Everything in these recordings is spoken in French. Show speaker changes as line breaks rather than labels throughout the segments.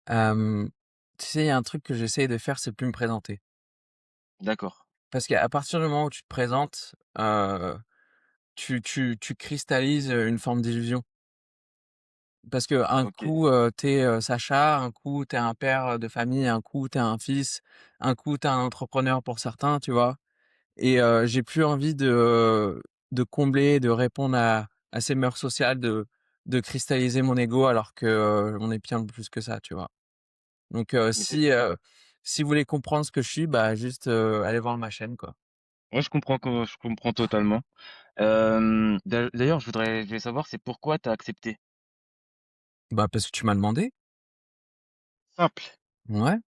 Hem, Tu sais, il y a un truc que j'essaye de faire, c'est plus me présenter.
D'accord.
Parce qu'à partir du moment où tu te présentes, tu cristallises, une forme d'illusion. Parce qu'un
OK.
coup, tu es, Sacha, un coup tu es un père, de famille, un coup tu es un fils, un coup tu es un entrepreneur pour certains, tu vois? Et j'ai plus envie de combler, de répondre à ces mœurs sociales, de cristalliser mon ego alors que, on est bien plus que ça, tu vois? Donc
Mais c'est
si vous voulez comprendre ce que je suis, bah, juste, allez voir ma chaîne, quoi.
ouais, je comprends totalement. D'ailleurs, je voulais savoir, c'est pourquoi tu as accepté?
Bah, parce que tu m'as demandé.
Simple,
Ouais.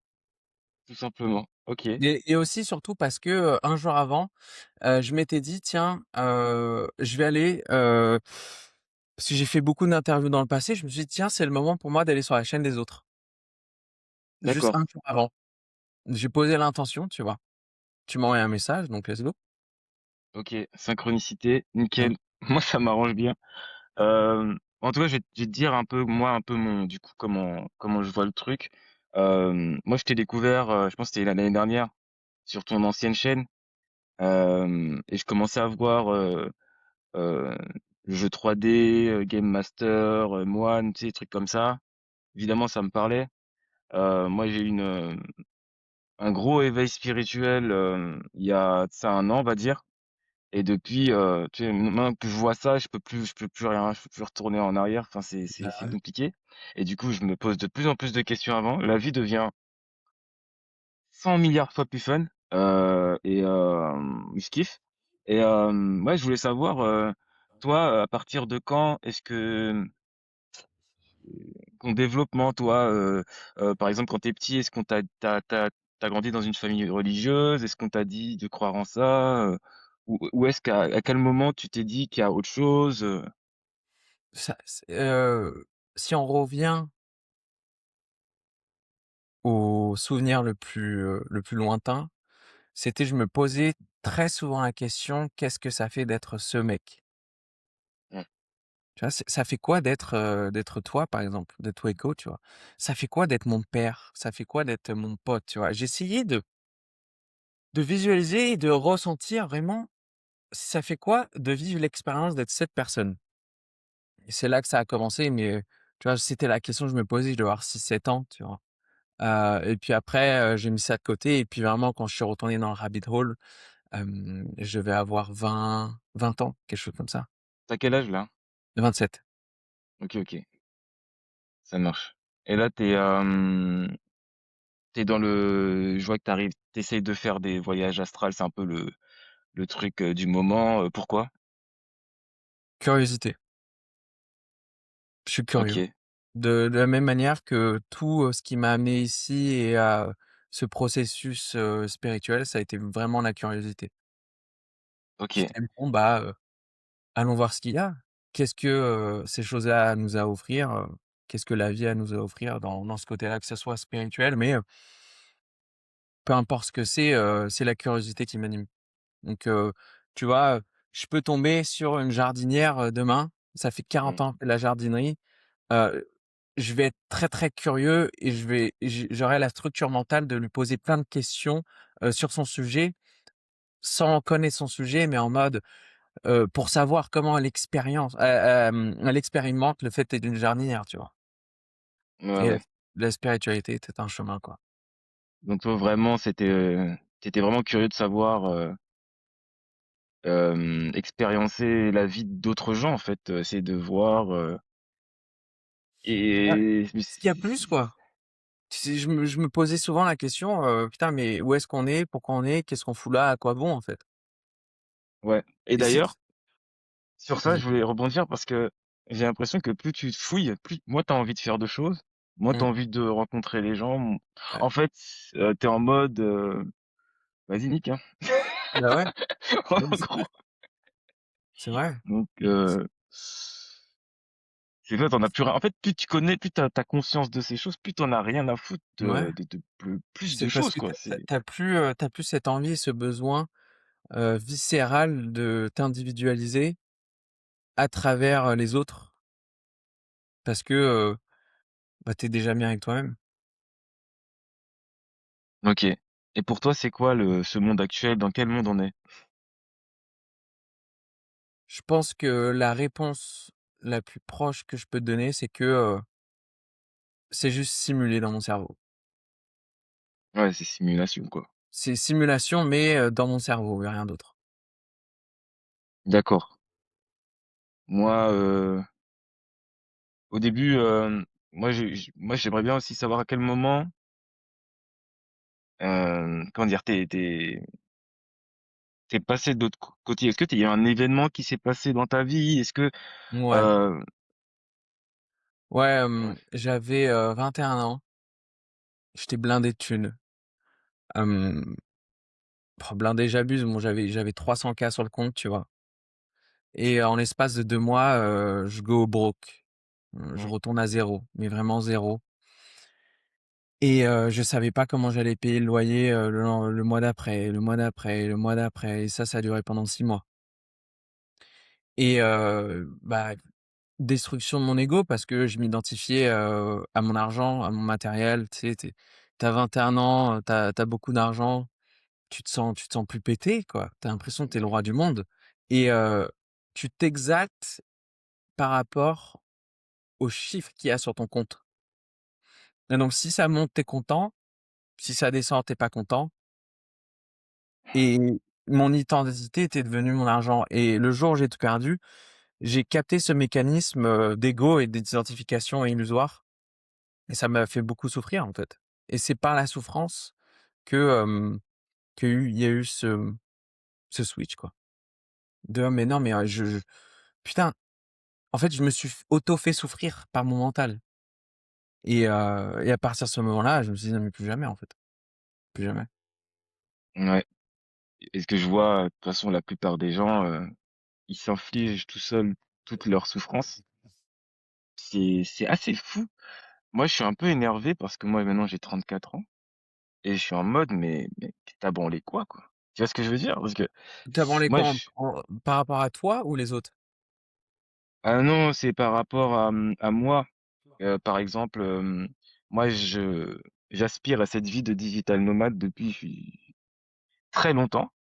tout simplement. OK,
Et aussi surtout parce que, un jour avant, je m'étais dit: «Tiens, je vais aller», parce que j'ai fait beaucoup d'interviews dans le passé, je me suis dit: «Tiens, c'est le moment pour moi d'aller sur la chaîne des autres». Juste
d'accord.
un jour avant. J'ai posé l'intention, tu vois? Tu m'as envoyé un message, donc let's go.
OK, synchronicité,
Mmh.
nickel. Moi, ça m'arrange bien. En tout cas, je vais te dire un peu, moi, un peu mon du coup, comment je vois le truc. Moi, je t'ai découvert, je pense que c'était l'année dernière sur ton ancienne chaîne, et je commençais à voir, heu, le jeu 3D, Game Master, Moine, tu sais, des trucs comme ça. Évidemment, ça me parlait. Moi, j'ai eu un gros éveil spirituel, il y a de ça 1 an, on va dire, et depuis, tu sais, maintenant que je vois ça, je peux plus retourner en arrière, enfin, c'est
Ouais.
compliqué, et du coup, je me pose de plus en plus de questions avant. La vie devient 100 milliards fois plus fun, je kiffe, et ouais, je voulais savoir, toi, à partir de quand est-ce que ton développement, toi, par exemple, quand tu es petit, est-ce qu'on t'a grandi dans une famille religieuse? Est-ce qu'on t'a dit de croire en ça? Ou est-ce qu'à quel moment tu t'es dit qu'il y a autre chose,
Ça si on revient au souvenir le plus lointain, c'était je me posais très souvent la question: «Qu'est-ce que ça fait d'être ce mec?»
Mmh,
Tu vois? Ça fait quoi d'être toi, par exemple, d'être Weco, tu vois? Ça fait quoi d'être mon père? Ça fait quoi d'être mon pote, tu vois? J'essayais de visualiser et de ressentir vraiment, ça fait quoi de vivre l'expérience d'être cette personne? Et c'est là que ça a commencé, mais tu vois, c'était la question que je me posais, je devais avoir 6 7 ans, tu vois? Et puis après, j'ai mis ça de côté et puis vraiment quand je suis retourné dans le rabbit hole, je devais avoir 20 ans, quelque chose comme ça.
tu quel âge là?
27.
OK, OK, ça marche, et là, tu dans le je vois que tu de faire des voyages astrales, c'est un peu le truc, du moment, pourquoi?
Curiosité, je suis curieux.
OK,
De la même manière que tout, ce qui m'a amené ici et à ce processus, spirituel, ça a été vraiment la curiosité.
OK,
J'étais bon, bah, allons voir ce qu'il y a. Qu'est-ce que, ces choses-là nous a à offrir, qu'est-ce que la vie a nous à offrir dans ce côté-là, que ce soit spirituel, mais peu importe ce que c'est la curiosité qui m'anime. Donc tu vois, je peux tomber sur une jardinière, demain, ça fait 40
mmh,
ans que je fais de la jardinerie, heu, je vais être très, très curieux et j'aurai la structure mentale de lui poser plein de questions, sur son sujet, sans connaître son sujet, mais en mode, pour savoir comment elle expérimente le fait d'être une jardinière, tu vois?
ouais,
Et
ouais.
la spiritualité était un chemin, quoi.
Donc toi, vraiment, tu étais vraiment curieux de savoir, expériencer la vie d'autres gens, en fait, essayer de voir,
Ah,
et mais
ce qu'il y a plus, quoi. Tu sais, je me posais souvent la question, «Putain, mais où est-ce qu'on est? Pourquoi on est? Qu'est-ce qu'on fout là? À quoi bon, en fait?»
ouais, et
Et si tu
d'ailleurs, sur ça,
Vas-y.
je voulais rebondir parce que j'ai l'impression que plus tu fouilles, plus moi, tu as envie de faire de choses, moins tu
Mmh.
as envie de rencontrer les gens.
Ouais.
En fait, tu es en mode, «Vas-y, nique, hein».
Bah, ouais.
En
Ouais, mais
gros,
c'est vrai.
donc c'est vrai, tu as plus rien en fait, plus tu connais, plus tu as conscience de ces choses, plus tu en as rien à foutre
Ouais.
de plus
C'est
de
parce
choses,
que
quoi, c'est
tu plus cette envie et ce besoin, viscéral de t'individualiser à travers, les autres parce que, bah, tu es déjà bien avec toi-même.
OK. Et pour toi, c'est quoi le ce monde actuel? Dans quel monde on est?
Je pense que la réponse la plus proche que je peux te donner, c'est que, c'est juste simulé dans mon cerveau.
Ouais, c'est simulation, quoi.
C'est simulation, mais, dans mon cerveau et rien d'autre.
D'accord. Moi, au début, moi j'aimerais bien aussi savoir à quel moment, comment dire? Tu es passé de l'autre côté. Est-ce que il y a un événement qui s'est passé dans ta vie? Est-ce que,
Ouais,
heu
ouais,
ouais,
j'avais, 21 ans, j'étais blindé de thunes. Hem, blindé, j'abuse, bon, j'avais 300 K sur le compte, tu vois? Et en l'espace de 2 mois, je go broke. Je
mmh,
retourne à zéro, mais vraiment zéro. Et je savais pas comment j'allais payer le loyer, le mois d'après, le mois d'après, le mois d'après, et ça a duré pendant 6 mois. Et bah, destruction de mon ego parce que je m'identifiais, à mon argent, à mon matériel. Tu sais, tu as 21 ans, tu as beaucoup d'argent, tu te sens plus pété, quoi. Tu as l'impression que tu es le roi du monde. Et tu t'exaltes par rapport aux chiffres qu'il y a sur ton compte. Et donc si ça monte, tu es content, si ça descend, tu es pas content. Et mon identité était devenue mon argent, et le jour où j'ai tout perdu, j'ai capté ce mécanisme, d'ego et d'identification illusoire, et ça m'a fait beaucoup souffrir, en fait. Et c'est par la souffrance que, qu'il y a eu ce switch, quoi. De: «Mais non, mais, putain, en fait, je me suis auto fait souffrir par mon mental». Et à partir de ce moment-là, je me suis dit: «Non, mais plus jamais, en fait, plus jamais».
ouais. Et ce que je vois, de toute façon, la plupart des gens, ils s'infligent tout seuls toutes leurs souffrances. C'est assez fou. Moi, je suis un peu énervé parce que moi, maintenant, j'ai 34 ans et je suis en mode: «Mais tu as branlé quoi?» Tu vois ce que je veux dire? Parce que
Tu as branlé
moi,
quoi
je
par rapport à toi ou les autres?
ah non, c'est par rapport à moi. Par exemple, moi, j'aspire à cette vie de digital nomade depuis très longtemps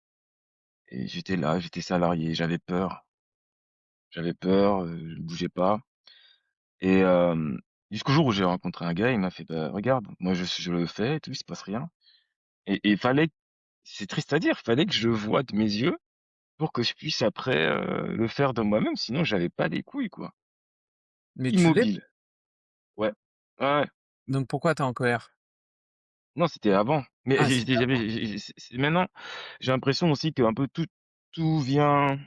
et j'étais là, j'étais salarié, j'avais peur, je bougeais pas et jusqu'au jour où j'ai rencontré un gars, il m'a fait: «Bah, regarde, moi je le fais et tout, il se passe rien» et fallait c'est triste à dire, fallait que je le voie de mes yeux pour que je puisse après, le faire de moi-même, sinon j'avais pas les couilles, quoi.
Mais tu l'es,
Immobile. Ouais. Ouais, ouais.
donc pourquoi tu es en colère?
Non, c'était avant, mais
Ah, c'était avant.
c'est maintenant, j'ai l'impression aussi qu'un peu tout vient,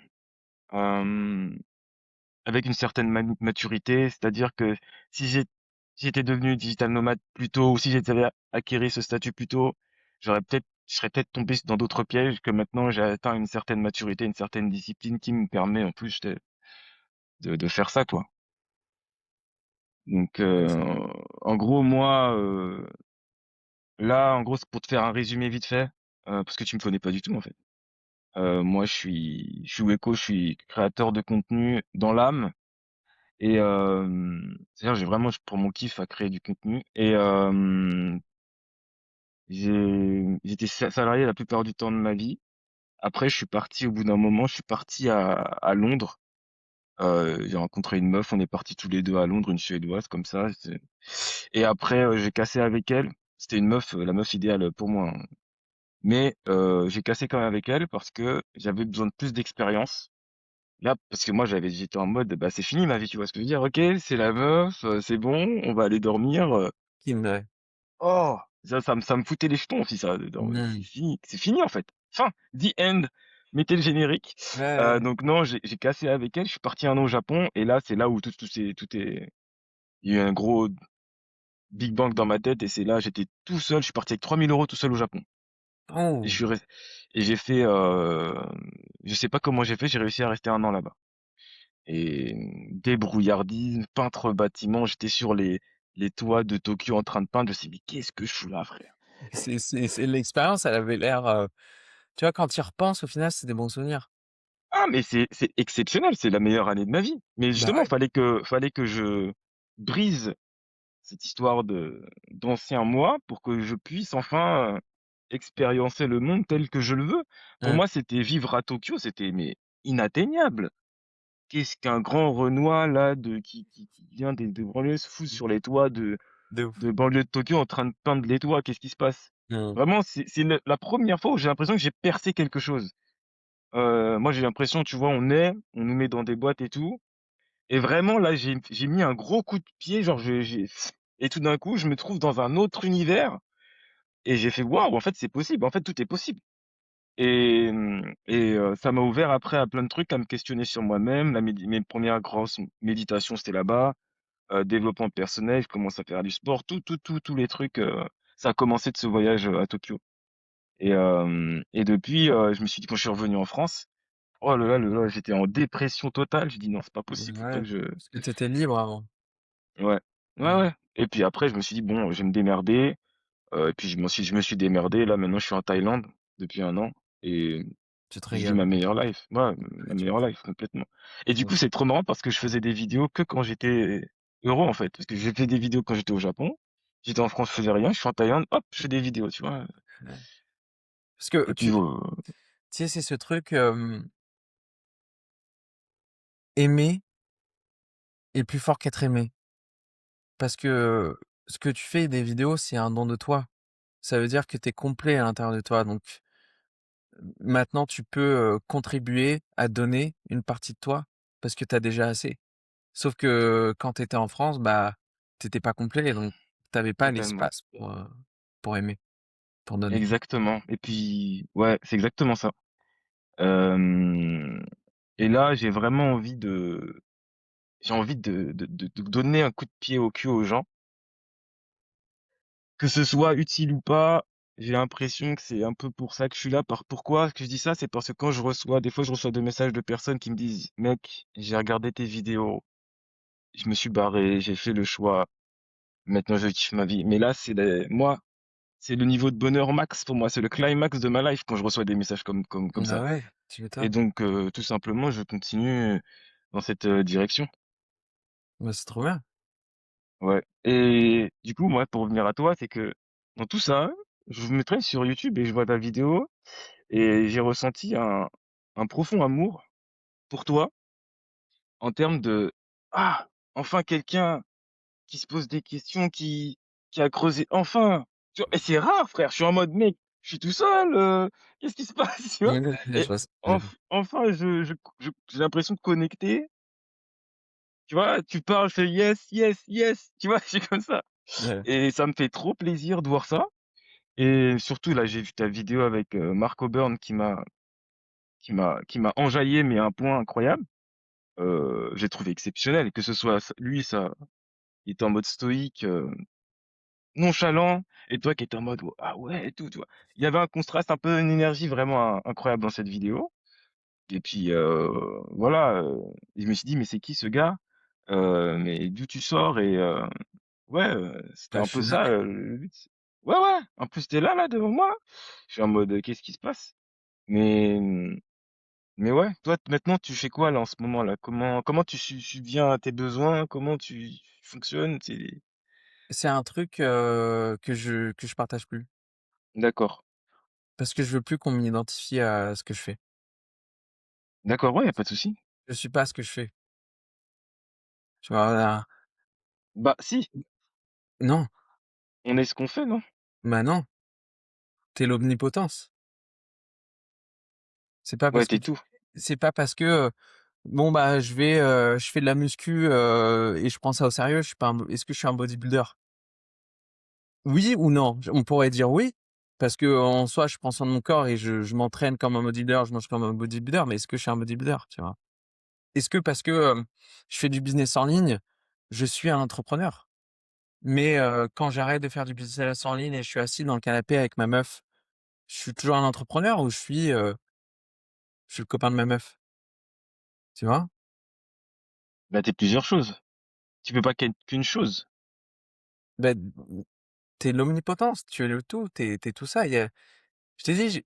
hem, avec une certaine maturité. C'est-à-dire que si j'étais devenu digital nomade plus tôt ou si j'avais acquéri ce statut plus tôt, je serais peut-être tombé dans d'autres pièges que maintenant j'ai atteint une certaine maturité, une certaine discipline qui me permet en plus de faire ça, quoi. Donc
OK.
en gros, moi, là, en gros, c'est pour te faire un résumé vite fait, parce que tu me connais pas du tout, en fait. Moi, je suis Weko, je suis créateur de contenu dans l'âme et c'est-à-dire j'ai vraiment, je prends mon kiff à créer du contenu et j'étais salarié la plupart du temps de ma vie. Après, je suis parti au bout d'un moment, je suis parti à Londres. J'ai rencontré une meuf, on est partis tous les 2 à Londres, une Suédoise comme ça, et après, j'ai cassé avec elle. C'était une meuf, la meuf idéale pour moi, hein. Mais j'ai cassé quand même avec elle parce que j'avais besoin de plus d'expérience. Là, parce que moi j'étais en mode: «Bah, c'est fini ma vie», tu vois ce que je veux dire? «OK, c'est la meuf, c'est bon, on va aller dormir»,
Qui me
oh! Ça me foutait les jetons aussi ça,
Mmh.
c'est fini en fait. Fin, the end. Mettez le générique.
Ouais, ouais, ouais.
Donc non, j'ai cassé avec elle, je suis parti 1 an au Japon et là, c'est là où tout est il y a eu un gros big bang dans ma tête et c'est là, j'étais tout seul, je suis parti avec 3 000 € tout seul au Japon et je
Oh!
suis res et j'ai fait, je sais pas comment j'ai fait, j'ai réussi à rester 1 an là-bas. Et débrouillardise, peintre bâtiment, j'étais sur les toits de Tokyo en train de peindre, je me suis dit: «Mais qu'est-ce que je fous là, frère?»
C'est l'expérience, elle avait l'air, tu vois, quand tu y repenses, au final, c'est des bons souvenirs.
Ah mais c'est exceptionnel, c'est la meilleure année de ma vie. Mais
Bah,
justement,
ouais.
fallait que je brise cette histoire d'ancien moi pour que je puisse enfin, expériencer le monde tel que je le veux. Pour
Mmh.
moi, c'était vivre à Tokyo, c'était mais inatteignable. Qu'est-ce qu'un grand Renoir là de qui vient des banlieues se fout sur les toits
De ouf.
de banlieue de Tokyo en train de peindre les toits, qu'est-ce qui se passe?
Mmh.
Vraiment, c'est le la 1re fois où j'ai l'impression que j'ai percé quelque chose. Moi, j'ai l'impression, tu vois, on nous met dans des boîtes et tout et vraiment là, j'ai mis un gros coup de pied, genre j'ai et tout d'un coup, je me trouve dans un autre univers et j'ai fait: «Waouh, en fait, c'est possible, en fait, tout est possible». Ça m'a ouvert après à plein de trucs, à me questionner sur moi-même. La médi Mes premières grosses méditations, c'était là-bas. Développement personnel, je commence à faire du sport, tous les trucs, ça a commencé de ce voyage, à Tokyo et depuis, je me suis dit quand je suis revenu en France, oh là là, j'étais en dépression totale. J'ai dit: «Non, c'est pas possible, faut pas
Ouais,
que je».
parce que tu étais libre avant.
Ouais. Ouais,
Mmh.
ouais et puis après je me suis dit: «Bon, je vais me démerder», et puis je me suis démerdé. Là, maintenant, je suis en Thaïlande depuis 1 an et
Tu te
je vis
régales.
ma meilleure life. Ouais,
Ouais,
ma meilleure life complètement et du
mmh.
coup, c'est trop marrant parce que je faisais des vidéos que quand j'étais heureux, en fait. Parce que j'ai fait des vidéos quand j'étais au Japon, j'étais en France, je faisais rien, je suis en Thaïlande, hop, je fais des vidéos, tu vois?
Ouais. Parce que
Et puis,
tu sais, c'est ce truc, aimer est plus fort qu'être aimé. Parce que ce que tu fais des vidéos, c'est un don de toi. Ça veut dire que tu es complet à l'intérieur de toi. Donc maintenant, tu peux, contribuer à donner une partie de toi parce que tu as déjà assez. Sauf que quand tu étais en France, bah, tu étais pas complet donc tu avais pas
totalement.
l'espace pour aimer, pour donner.
Exactement et puis ouais, c'est exactement ça. Hem et là, j'ai envie de donner un coup de pied au cul aux gens. Que ce soit utile ou pas, j'ai l'impression que c'est un peu pour ça que je suis là. Pourquoi que je dis ça? C'est parce que quand des fois, je reçois des messages de personnes qui me disent: «Mec, j'ai regardé tes vidéos, je me suis barré, j'ai fait le choix, maintenant je kiffe ma vie». Mais là, c'est le niveau de bonheur max pour moi, c'est le climax de ma life quand je reçois des messages comme ça
Bah ouais, tu
et
m'étonnes.
donc tout simplement, je continue dans cette, direction.
Bah, c'est trop bien.
Ouais et du coup, moi, pour revenir à toi, c'est que dans tout ça, je me traîne sur YouTube et je vois ta vidéo. Et j'ai ressenti un profond amour pour toi en termes de: «Ah! Enfin quelqu'un qui se pose des questions, qui a creusé enfin!» Tu vois? Et c'est rare frère, je suis en mode: «Mec, je suis tout seul, qu'est-ce qui se passe?» Tu vois?
Ouais, ouais, je
Et
vois ce que tu veux dire.
enfin j'ai l'impression de connecter, tu vois? Tu parles, je fais: «Yes, yes, yes!» Tu vois? C'est comme ça
Ouais.
et ça me fait trop plaisir de voir ça et surtout là, j'ai vu ta vidéo avec, Mark O'Burn qui m'a enjaillé mais à un point incroyable. J'ai trouvé exceptionnel, que ce soit lui, ça il était en mode stoïque, nonchalant et toi qui étais en mode: «Ah ouais» et tout, tu vois? Il y avait un contraste, un peu une énergie vraiment incroyable dans cette vidéo et puis, voilà, je me suis dit: «Mais c'est qui ce gars? Mais d'où tu sors?» et ouais, c'était
Bah,
un
je
peu
suis là,
ça,
mec.
le but. Ouais, ouais, en plus tu es là, devant moi. Je suis en mode: «Qu'est-ce qui se passe?» mais mais ouais, toi maintenant tu fais quoi là en ce moment là? Comment tu subviens à tes besoins? Comment tu fonctionnes? C'est
C'est un truc, que je partage plus.
d'accord.
Parce que je veux plus qu'on m'identifie à ce que je fais.
D'accord, ouais, y a pas de souci.
Je suis pas ce que je fais. Tu vois? Voilà.
Bah si,
Non,
on est ce qu'on fait, non?
bah, non, tu es l'omnipotence. C'est pas
Ouais,
parce que
tu
tu
tout.
c'est pas parce que, bon, bah, je fais de la muscu, et je prends ça au sérieux, je suis pas un bo est-ce que je suis un bodybuilder? Oui ou non? On pourrait dire oui, parce qu'en soi, je prends soin de mon corps et je m'entraîne comme un bodybuilder, je mange comme un bodybuilder, mais est-ce que je suis un bodybuilder, tu vois? Est-ce que parce que, je fais du business en ligne, je suis un entrepreneur? Mais, quand j'arrête de faire du business en ligne et je suis assis dans le canapé avec ma meuf, je suis toujours un entrepreneur ou je suis le copain de ma meuf? Tu vois?
Bah, tu plusieurs choses. Tu peux pas qu'être qu'une chose.
Beh, tu l'omnipotence, tu es le tout, tu es tout ça. Il y a Je t'ai dit,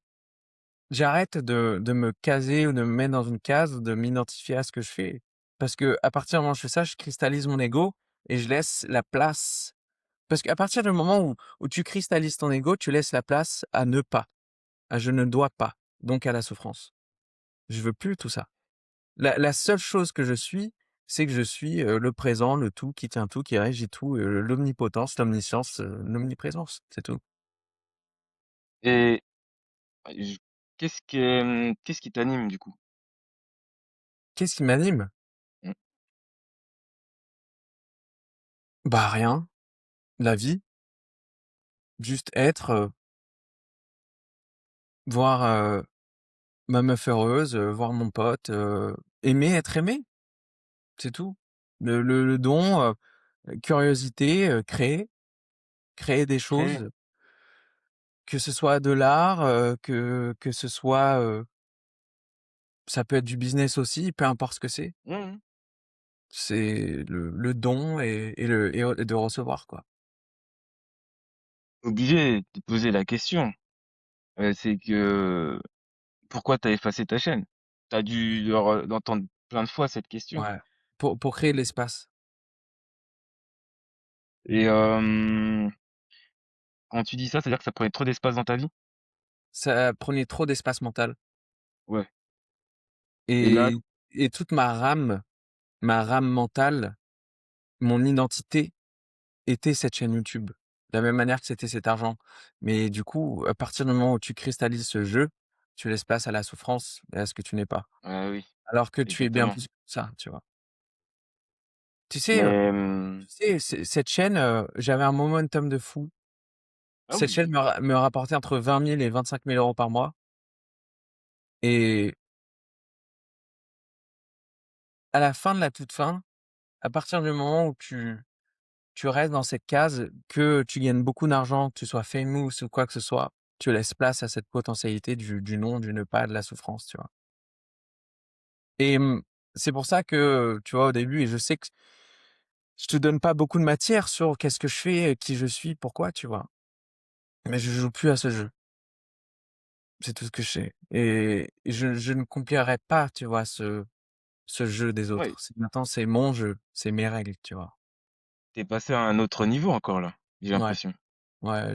j'arrête de me caser ou de me mettre dans une case ou de m'identifier à ce que je fais. Parce que à partir du moment où je fais ça, je cristallise mon ego et je laisse la place Parce qu'à partir du moment où tu cristallises ton ego, tu laisses la place à ne pas, à je ne dois pas, donc à la souffrance. Je veux plus tout ça. La seule chose que je suis, c'est que je suis, le présent, le tout, qui tient tout, qui régit tout, l'omnipotence, l'omniscience, l'omniprésence, c'est tout.
Et j qu'est-ce qui t'anime du coup?
Qu'est-ce qui m'anime?
Mmh.
Bah, rien, la vie, juste être, voir, ma meuf heureuse, voir mon pote, aimer être aimé, c'est tout. Le don, curiosité, créer des
Créer.
choses, que ce soit de l'art, que ce soit, ça peut être du business aussi, peu importe ce que c'est.
Mmh mh.
C'est le don et de recevoir, quoi.
Obligé de te poser la question, c'est que pourquoi tu as effacé ta chaîne? Tu as dû l'entendre plein de fois cette question
Ouais. Pour créer de l'espace.
et quand tu dis ça, c'est-à-dire que ça prenait trop d'espace dans ta vie?
Ça prenait trop d'espace mental
Ouais et là
et et toute ma rame mentale, mon identité était cette chaîne YouTube. De la même manière que c'était cet argent. Mais du coup, à partir du moment où tu cristallises ce jeu, tu laisses place à la souffrance et à ce que tu n'es pas.
oui,
Alors que tu es bien
exactement.
plus que ça, tu vois? Tu sais,
Mais
cette chaîne, j'avais un momentum de fou.
ah
Cette chaîne
oui,
me rapportait entre 20 000 et 25 000 € par mois et à la fin de la toute fin, à partir du moment où tu restes dans cette case, que tu gagnes beaucoup d'argent, que tu sois famous ou quoi que ce soit, tu laisses place à cette potentialité du non, du ne pas, de la souffrance, tu vois? Et c'est pour ça que, tu vois, au début et je sais que je te donne pas beaucoup de matière sur qu'est-ce que je fais, qui je suis, pourquoi, tu vois? Mais je joue plus à ce jeu. C'est tout ce que je sais et je ne complierai pas, tu vois, ce jeu des
ouais,
autres. C'est maintenant, c'est mon jeu, c'est mes règles, tu vois?
tu es passé à un autre niveau encore là, j'ai
Ouais,
l'impression.
ouais,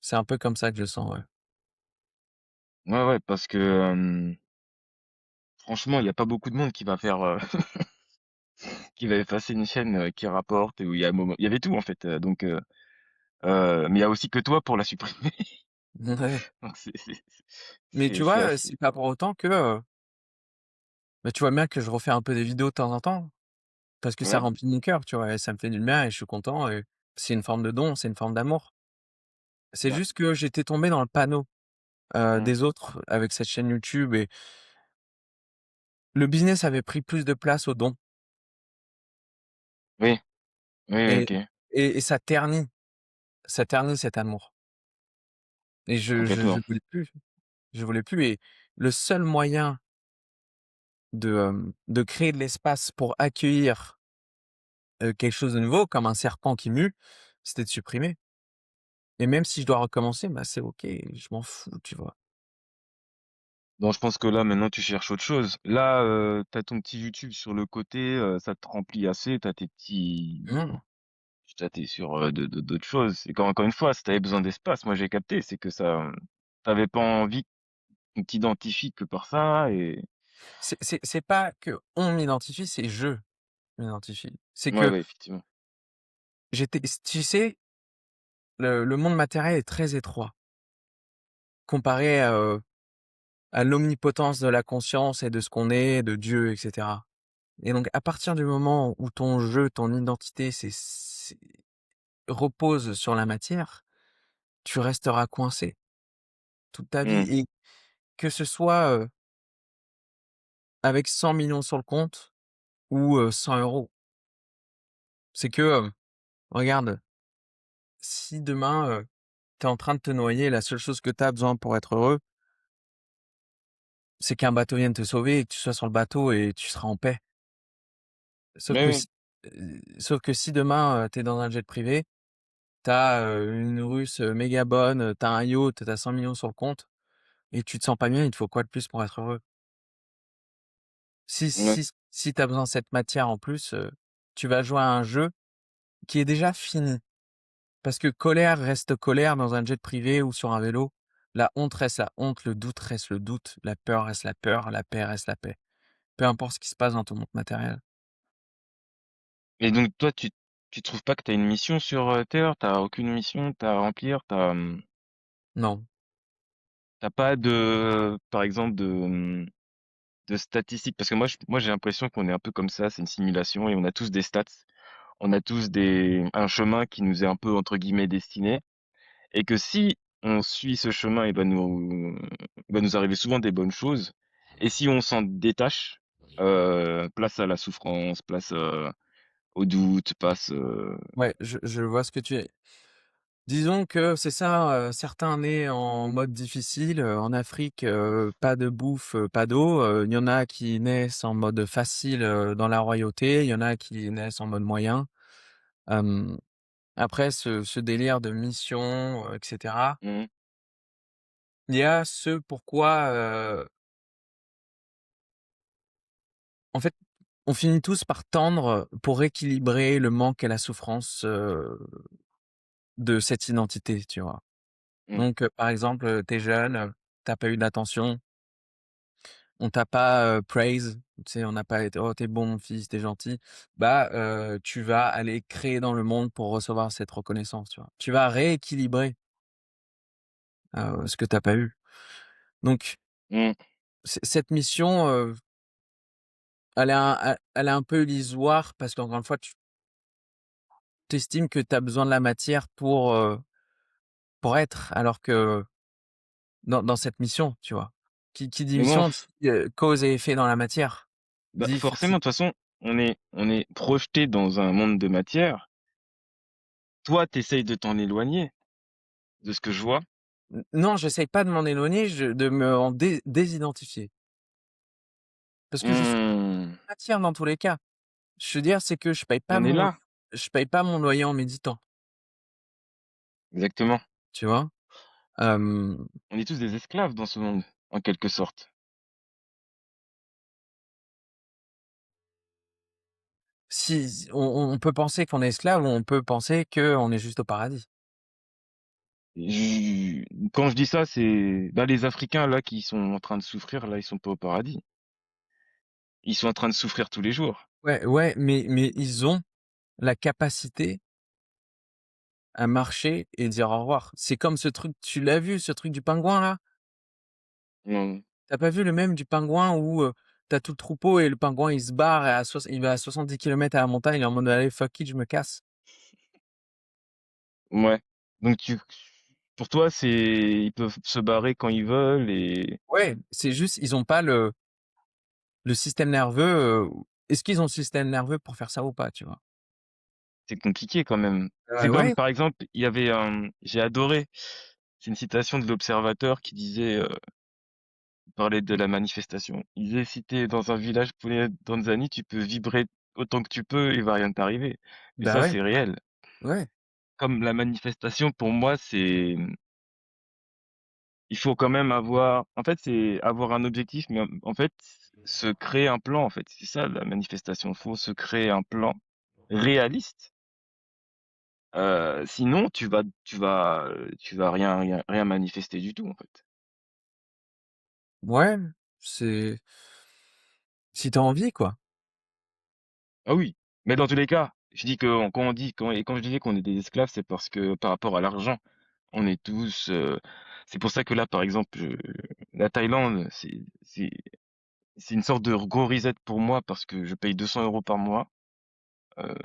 c'est un peu comme ça que je sens, ouais.
Ouais, ouais, parce que, franchement, il y a pas beaucoup de monde qui va faire, qui va effacer une chaîne, qui rapporte et où il y a un moment il y avait tout en fait, mais il y a aussi que toi pour la supprimer.
Ouais,
Donc
mais tu
c'est
vois,
assez
c'est pas pour autant que, bah, tu vois bien que je refais un peu des vidéos de temps en temps parce que ça
ouais,
remplit mon cœur, tu vois? Et ça me fait du bien et je suis content et c'est une forme de don, c'est une forme d'amour. C'est
bah,
juste que j'étais tombé dans le panneau,
mmh,
des autres avec cette chaîne YouTube et le business avait pris plus de place au don
oui, oui,
et
OK,
ça ternit cet amour et je
complètement.
voulais plus, je voulais plus et le seul moyen de créer de l'espace pour accueillir, quelque chose de nouveau comme un serpent qui mue, c'était de supprimer et même si je dois recommencer, bah, c'est OK, je m'en fous, tu vois?
Non, je pense que là, maintenant, tu cherches autre chose. Là, tu ton petit YouTube sur le côté, ça te remplit assez, t'as tes petits
Mmh.
tu tu sur, d'autres choses et encore une fois, si tu besoin d'espace, moi j'ai capté, c'est que ça, tu pas envie qu'on t'identifie que par ça et
C'est pas qu'on m'identifie, c'est je m'identifie. C'est
ouais,
que
ouais, effectivement.
tu sais, le monde matériel est très étroit comparé, à l'omnipotence de la conscience et de ce qu'on est, de Dieu et cetera et donc à partir du moment où ton jeu, ton identité, c'est repose sur la matière, tu resteras coincé toute ta vie
Mmh,
et que ce soit, avec 100 millions sur le compte ou, 100 €. C'est que, regarde, si demain, tu es en train de te noyer, la seule chose que tu as besoin pour être heureux, c'est qu'un bateau vienne te sauver et que tu sois sur le bateau et tu seras en paix. Sauf
oui,
que
oui,
si sauf que si demain, tu es dans un jet privé, tu as, une Russe, méga bonne, tu as un yacht, tu as 100 millions sur le compte et tu te sens pas bien, il te faut quoi de plus pour être heureux? Si
ouais,
si si tu as besoin de cette matière en plus, tu vas jouer à un jeu qui est déjà fini. Parce que colère reste colère dans un jet privé ou sur un vélo. La honte reste la honte, le doute reste le doute, la peur reste la paix reste la paix. Peu importe ce qui se passe dans ton monde matériel.
Et donc toi, tu trouves pas que tu as une mission sur, Terre? Tu aucune mission à remplir?
Non.
Tu pas de par exemple de statistiques? Parce que moi j'ai l'impression qu'on est un peu comme ça, c'est une simulation et on a tous des stats. On a tous un chemin qui nous est un peu entre guillemets destiné et que si on suit ce chemin, il va nous arriver souvent des bonnes choses. Et si on s'en détache, place à la souffrance, place au doute,
Ouais, je vois ce que tu es. Disons que c'est ça, certains nés en mode difficile, en Afrique, pas de bouffe, pas d'eau, il y en a qui naissent en mode facile, dans la royauté, il y en a qui naissent en mode moyen. Hem, Après ce délire de mission, et cetera,
mmh,
il y a ce pourquoi, en fait, on finit tous par tendre pour équilibrer le manque et la souffrance, de cette identité, tu vois?
mmh,
Donc, par exemple, tu jeune, tu pas eu d'attention. On t'a pas, praise, tu sais, on n'a pas été: «Oh, t'es bon mon fils, t'es gentil». Bah, tu vas aller créer dans le monde pour recevoir cette reconnaissance, tu vois? Tu vas rééquilibrer, ce que t'as pas eu. Donc
mmh.
cette mission, elle est un peu illusoire parce qu'encore une fois, tu estimes que tu as besoin de la matière pour être, alors que dans cette mission, tu vois? Qui dit
Mais moi,
mission dit, cause et effet dans la matière,
bah,
dit
forcément,
facile.
de toute façon, on est projeté dans un monde de matière. Toi, tu essayes de t'en éloigner, de ce que je vois.
N non, j'essaye pas de m'en éloigner, de me en désidentifier. Parce que je suis
Mmh,
matière dans tous les cas. Je veux dire, c'est que
on est là,
je paye pas mon loyer en méditant,
exactement.
tu vois? Hem,
On est tous des esclaves dans ce monde, en quelque sorte.
si on peut penser qu'on est esclave ou on peut penser qu'on est juste au paradis.
J Quand je dis ça, c'est bah, les Africains là qui sont en train de souffrir, là, ils sont pas au paradis. Ils sont en train de souffrir tous les jours.
Ouais, ouais, mais ils ont la capacité à marcher et dire au revoir. C'est comme ce truc, tu l'as vu ce truc du pingouin là?
Non,
Tu as pas vu le mème du pingouin où, tu as tout le troupeau et le pingouin il se barre à il va à 70 kilomètres à la montagne, il est en mode: «Allez fuck it, je me casse».
ouais. Donc pour toi, c'est ils peuvent se barrer quand ils veulent et
Ouais, c'est juste, ils ont pas le système nerveux, est-ce qu'ils ont le système nerveux pour faire ça ou pas, tu vois?
c'est compliqué quand même. C'est comme
Ouais,
par exemple, il y avait j'ai adoré, c'est une citation de l'Observateur qui disait, il parlait de la manifestation. Il disait: «Si tu es dans un village polonais de Tanzanie, tu peux vibrer autant que tu peux, il va rien t'arriver» et
bah,
ça,
ouais,
c'est réel.
ouais,
Comme la manifestation pour moi, il faut quand même avoir en fait, c'est avoir un objectif, mais en fait, se créer un plan, en fait. C'est ça la manifestation. Il faut se créer un plan réaliste, sinon tu vas rien manifester du tout, en fait.
ouais, c'est si tu as envie, quoi.
Ah oui, mais dans tous les cas, je dis que quand on dit quand je disais qu'on est des esclaves, c'est parce que par rapport à l'argent, on est tous, c'est pour ça que là, par exemple, la Thaïlande, c'est une sorte de gros reset pour moi parce que je paye 200 € par mois, heu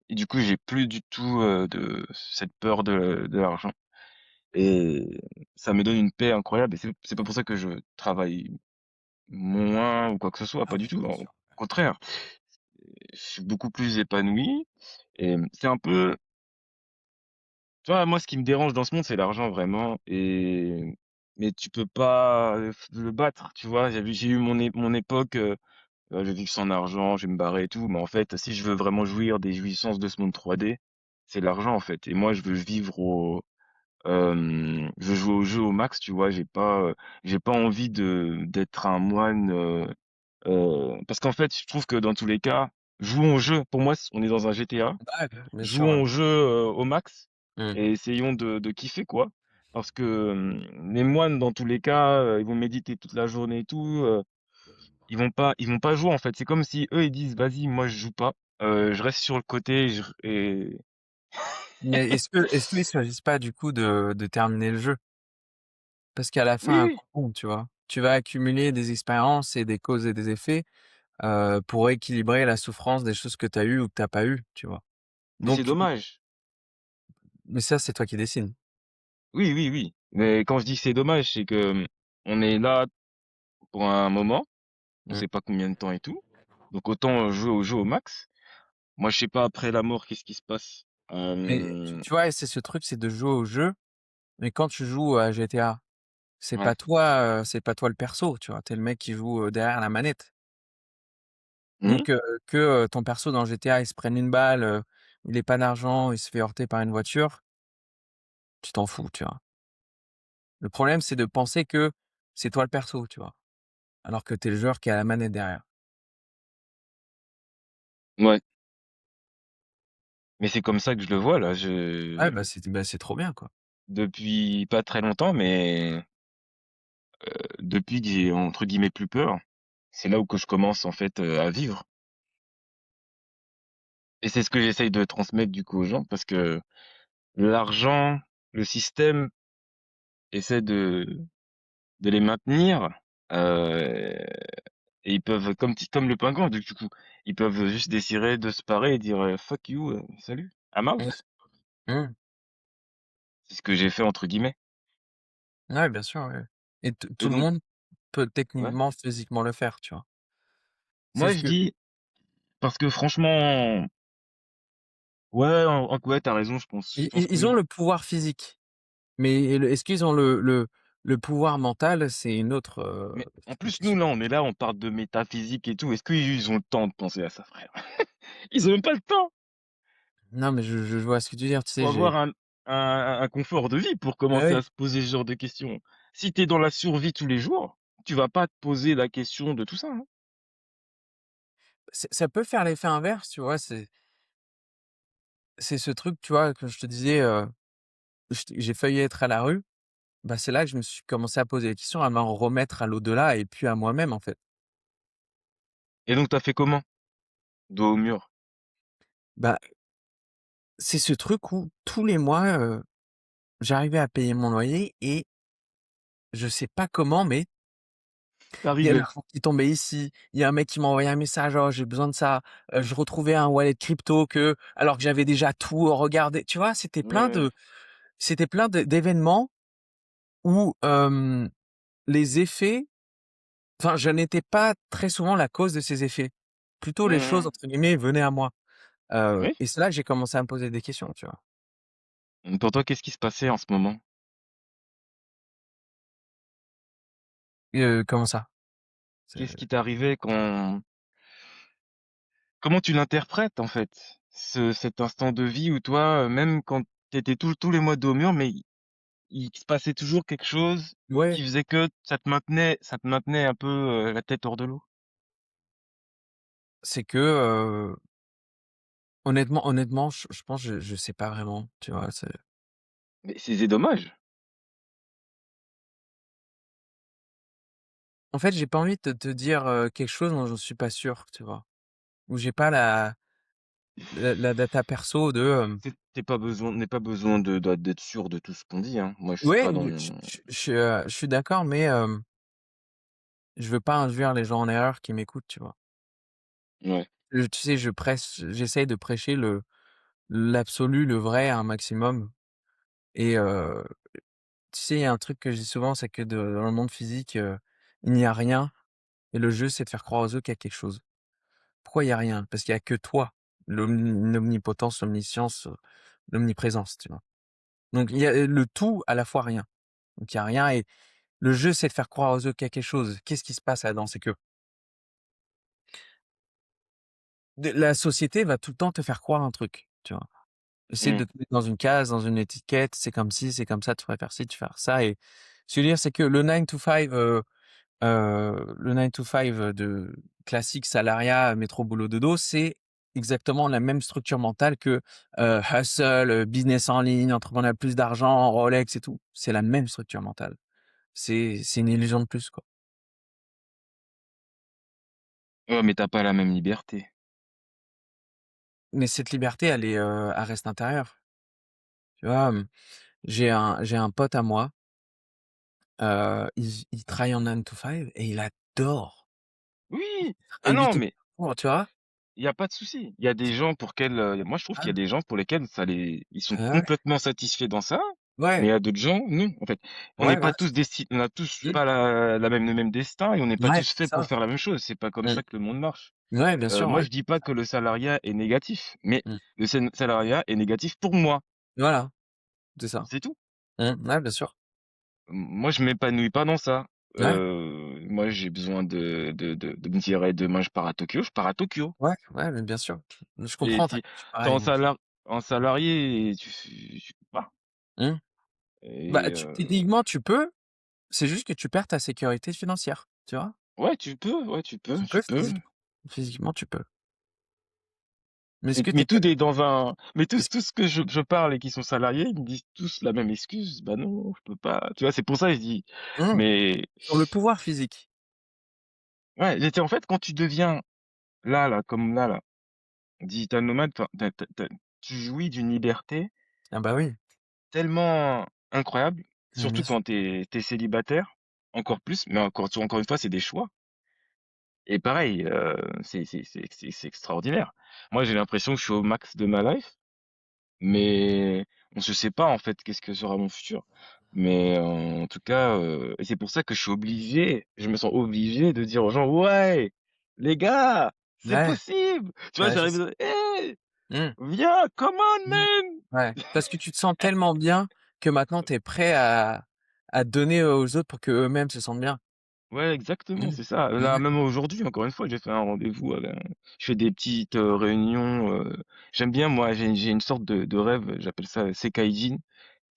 et du coup, j'ai plus du tout, de cette peur de l'argent et ça me donne une paix incroyable et c'est pas pour ça que je travaille moins ou quoi que ce soit,
Ah
pas du
oui,
tout,
bien
au
sûr.
contraire. Je suis beaucoup plus épanoui et c'est un peu tu vois, moi, ce qui me dérange dans ce monde, c'est l'argent vraiment et mais tu peux pas, le battre, tu vois? J'ai eu mon époque, je vais vivre sans argent, je vais me barrer et tout, mais en fait, si je veux vraiment jouir des jouissances de ce monde 3D, c'est l'argent, en fait et moi, je veux vivre je veux jouer au jeu au max, tu vois? J'ai pas envie d'être un moine, parce qu'en fait, je trouve que dans tous les cas Jouons au jeu. Pour moi, on est dans un GTA.
Ouais, bien sûr, ouais.
Jouons au jeu au max
Mmh.
et essayons de kiffer, quoi. Parce que les moines, dans tous les cas, ils vont méditer toute la journée et tout. Ils vont pas jouer, en fait. C'est comme si eux, ils disent, vas-y, moi, je joue pas. Je reste sur le côté et...
Mais est-ce qu'ils choisissent pas du coup de terminer le jeu? Parce qu'à la
Oui,
fin, un
oui,
coup bon, tu vois? Tu vas accumuler des expériences et des causes et des effets, pour équilibrer la souffrance des choses que tu as eues ou que tu as pas eues, tu vois?
mais c'est
Donc
dommage.
mais ça, c'est toi qui décides.
Oui, oui, oui. Mais quand je dis que c'est dommage, c'est que on est là pour un moment. On
Mmh.
sait pas combien de temps et tout. Donc autant jouer au jeu au max. Moi, je sais pas après la mort, qu'est-ce qui se passe.
Mais tu vois, c'est ce truc, c'est de jouer au jeu, mais quand tu joues à GTA,
Ouais.
c'est pas toi le perso, tu vois? Tu es le mec qui joue, derrière la manette.
Mmh.
Donc ton perso dans GTA, il se prenne une balle, il ait pas d'argent, il se fait heurter par une voiture, tu t'en fous, tu vois? Le problème, c'est de penser que c'est toi le perso, tu vois? Alors que tu es le joueur qui a la manette derrière.
Ouais. Mais c'est comme ça que je le vois là.
Ouais,
Je
bah, c'est trop bien, quoi.
Depuis pas très longtemps, mais depuis que j'ai entre guillemets «plus peur», c'est là où que je commence en fait, à vivre. Et c'est ce que j'essaye de transmettre du coup aux gens parce que l'argent, le système essaie de les maintenir, heu et ils peuvent comme le pingouin du coup, ils peuvent juste décider de se parer et dire, «Fuck you, salut, I'm
Mmh.
out».
Mmh.
C'est ce que j'ai fait entre guillemets
Ouais, bien sûr, ouais. Et
et
tout le
donc
monde peut
ouais.
techniquement, physiquement le faire, tu vois? C'est
Moi
ce
je
que
dis parce que franchement ouais, ouais, tu raison, je pense que
ils ont
oui.
le pouvoir physique, mais est-ce qu'ils ont le pouvoir mental? C'est
Mais en
c'est une
plus nous
question.
là, on est là, on parle de métaphysique et tout. Est-ce qu'ils ont le temps de penser à ça frère? Ils ont même pas le temps!
Non, mais je vois ce que tu veux dire, tu sais,
Faut
j'ai
avoir un confort de vie pour
ah
commencer à
oui,
se poser ce genre de questions. Si tu es dans la survie tous les jours, tu vas pas te poser la question de tout ça, hein.
ça peut faire l'effet inverse, tu vois? C'est ce truc, tu vois, que je te disais, j'ai failli être à la rue, bah, c'est là que je me suis commencé à poser des questions, à m'en remettre à l'au-delà et puis à moi-même, en fait.
Et donc tu as fait comment? Dos au mur?
Bah, c'est ce truc où tous les mois, j'arrivais à payer mon loyer et je sais pas comment, mais
Tu
il y a
arrivais?
l'argent qui tombait ici, il y a un mec qui m'a envoyé un message: «Oh, j'ai besoin de ça», je retrouvais un wallet crypto alors que j'avais déjà tout regardé, tu vois?
Ouais.
C'était plein d'événements où, les effets enfin, je n'étais pas très souvent la cause de ces effets. Plutôt les choses,
Mmh.
entre guillemets, «venaient à moi»,
Oui.
et c'est là que j'ai commencé à me poser des questions, tu vois?
Pour toi, qu'est-ce qui se passait en ce moment?
Comment ça? C'est
Qu'est-ce qui t'arrivait quand comment tu l'interprètes, en fait? Cet instant de vie où toi, même quand tu étais tous les mois dos au mur, mais il se passait toujours quelque chose
ouais,
qui faisait que ça te maintenait un peu, la tête hors de l'eau?
c'est que, honnêtement, je pense, je sais pas vraiment, tu vois?
Mais c'est dommage.
En fait, j'ai pas envie de te dire, quelque chose dont je suis pas sûr, tu vois? Où j'ai pas la data perso de,
N'est pas besoin d'être sûr de tout ce qu'on dit, hein. Moi, je suis
ouais,
pas dans
je suis d'accord, mais, je veux pas induire les gens en erreur qui m'écoutent, tu vois?
ouais.
Tu sais, j'essaye de prêcher l'absolu, le vrai, un maximum et tu sais, il y a un truc que je dis souvent, c'est que dans le monde physique, il n'y a rien et le jeu, c'est de faire croire aux autres qu'il y a quelque chose. Pourquoi il y a rien? Parce qu'il y a que toi, l'omnipotence, l'omniscience, l'omniprésence, tu vois? Donc il y a, le tout à la fois rien. Donc il y a rien et le jeu, c'est de faire croire aux autres qu'il y a quelque chose. Qu'est-ce qui se passe là-dedans? C'est que la société va tout le temps te faire croire un truc, tu vois? Essayer
Mmh.
de te mettre dans une case, dans une étiquette, c'est comme ci, c'est comme ça, tu devrais faire ci, tu vas faire ça et ce que je veux dire, c'est que le 9 to 5 de classique salariat, métro boulot dodo, c'est exactement la même structure mentale que, hustle, business en ligne, entrepreneur plus d'argent, Rolex et tout. C'est la même structure mentale. C'est une illusion de plus, quoi.
Ouais, mais tu pas la même liberté.
Mais cette liberté, elle reste intérieure. Tu vois? J'ai un pote à moi, il travaille en 9 to 5 et il adore
Oui! Ah
et lui
non,
te
mais
tu vois?
il y a pas de souci. Il y a des gens pour lesquels, moi je trouve qu'il y a
Ah,
des gens pour lesquels ça les ils sont
ouais,
complètement satisfaits dans ça, mais il
ouais,
y a d'autres gens, non, en fait. On n'est
ouais,
pas
voilà.
tous on a tous
Mmh.
pas le même destin et on n'est pas
Ouais,
tous
c'est
faits pour
ça.
faire la même chose. C'est pas comme
Mmh.
ça que le monde marche.
Ouais, bien sûr,
Moi
ouais.
je dis pas que le salariat est négatif, mais
Mmh.
le salariat est négatif pour moi,
Voilà, c'est ça.
c'est tout.
Ouais, bien sûr.
Moi je m'épanouis pas dans ça.
Ouais,
Moi j'ai besoin de me dire: «Eh demain je pars à Tokyo», je pars à Tokyo.
ouais, ouais, mais bien sûr. Je
Et
comprends,
tu
je suis
es
pareil moi.
en salarié et tu peux pas
Mmh. Bah,
et
techniquement, tu peux, c'est juste que tu perds ta sécurité financière, tu vois?
ouais, tu peux, ouais, tu peux,
Tu
tu
peux
peux.
physiquement, tu peux. Mais est-ce que tu
Mais
es
tout est dans
est-ce
tous ce que je parle et qui sont salariés, ils me disent tous la même excuse: «Bah non, je peux pas». Tu vois? C'est pour ça, je dis
mmh,
mais
sur le pouvoir physique.
ouais, j'étais en fait, quand tu deviens comme là, digital nomade, enfin, tu jouis d'une liberté
Ah bah, oui,
tellement incroyable,
bien
surtout
sûr.
quand tu es célibataire, encore plus, mais encore une fois, c'est des choix. Et pareil, c'est extraordinaire. Moi, j'ai l'impression que je suis au max de ma life, mais on se sait pas, en fait, qu'est-ce que sera mon futur. Mais en tout cas, et c'est pour ça que je me sens obligé de dire aux gens: «Ouais, les gars, c'est
Ouais,
possible!» Tu vois,
ouais, je
j'arrive,
sais.
«Hey,
Mmh,
viens, come on
mmh,
man!»
ouais, parce que tu te sens tellement bien que maintenant tu es prêt à donner aux autres pour qu'eux-mêmes se sentent bien.
Ouais, exactement,
Mmh.
c'est ça. Là,
Ouais,
même aujourd'hui, encore une fois, j'ai fait un rendez-vous je fais des petites, réunions, j'aime bien moi, j'ai une sorte de rêve, j'appelle ça Sekaijin.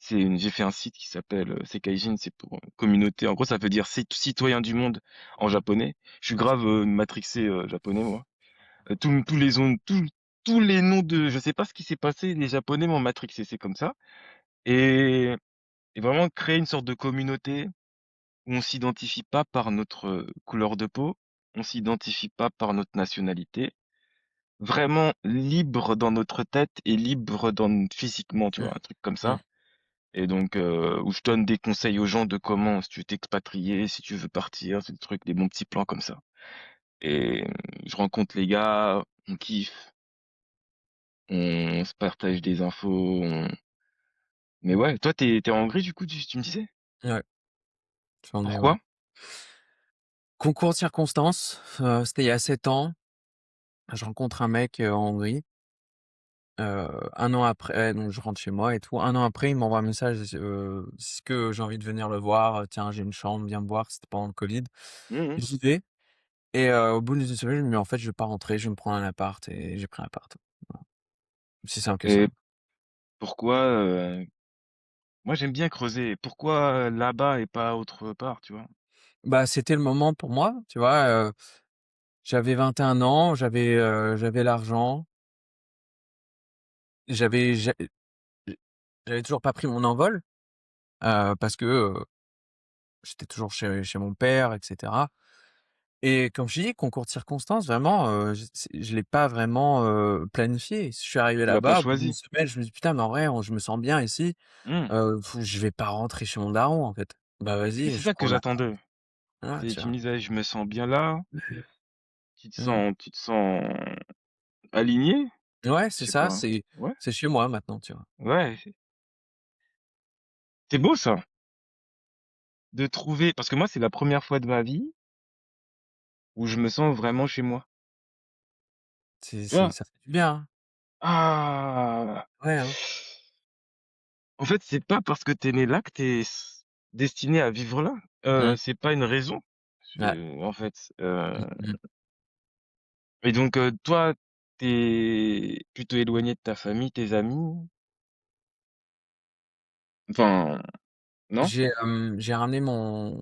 J'ai fait un site qui s'appelle, Sekaijin, c'est pour, communauté. En gros, ça veut dire citoyen du monde en japonais. Je suis
OK.
grave, matrixé, japonais, moi. Tous les noms de je sais pas ce qui s'est passé, les japonais m'ont matrixé, c'est comme ça et vraiment créer une sorte de communauté où on s'identifie pas par notre, couleur de peau, on s'identifie pas par notre nationalité. Vraiment libre dans notre tête et libre physiquement, tu
Mmh,
vois? Un truc comme
mmh.
ça et donc où je donne des conseils aux gens de comment si tu veux t'expatrier, si tu veux partir, c'est des trucs, des bons petits plans comme ça et je rencontre les gars, on kiffe, on se partage des infos, mais ouais, toi, tu es en Hongrie, du coup, tu me disais?
Ouais, j'en ai, ouais.
Pourquoi?
Concours de circonstances, c'était il y a 7 ans. Je rencontre un mec, en Hongrie, 1 an après donc je rentre chez moi et tout. 1 an après, il m'envoie un message, «Est-ce que j'ai envie de venir le voir? Tiens, j'ai une chambre, viens me voir». C'était pendant le covid.
Mmh mh.
J'y vais et au bout d'une semaine, je me dis: «En fait, je vais pas rentrer, je vais me prendre un appart» et j'ai pris un appart. Voilà. Aussi simple que ça.
Et pourquoi, moi, j'aime bien creuser. Pourquoi là-bas et pas autre part, tu vois?
Bah, c'était le moment pour moi, tu vois? J'avais 21 ans, j'avais l'argent, j'avais ja j'avais toujours pas pris mon envol, parce que, j'étais toujours chez mon père et cetera et comme je te dis, concours de circonstances, vraiment, je l'ai pas vraiment, planifié. Je suis arrivé
Tu l'as pas
là-bas, au bout d'une
choisi.
semaine, je me dis: «Putain, mais en vrai, je me sens bien ici,
Mmh.
je vais pas rentrer chez mon daron, en fait». Bah,
Mais
vas-y,
c'est
je
ça que
prends la
j'attendais.
ouais,
C'est
tu
tu me
vois?
disais: «Je me sens bien là».
Mmh.
Tu te sens aligné?
Ouais,
Je
c'est
sais
ça,
pas. Ouais,
c'est chez moi maintenant, tu vois?
ouais, c'est beau ça, de trouver parce que moi, c'est la première fois de ma vie où je me sens vraiment chez moi. Tu vois?
Ça fait du bien, hein.
Ah!
Ouais, hein.
En fait, c'est pas parce que tu es né là que tu es destiné à vivre là.
Mmh.
C'est pas une raison.
Ouais.
En fait,
Mmh mh.
et donc toi, tu es plutôt éloigné de ta famille, tes amis? Enfin, non?
J'ai ramené mon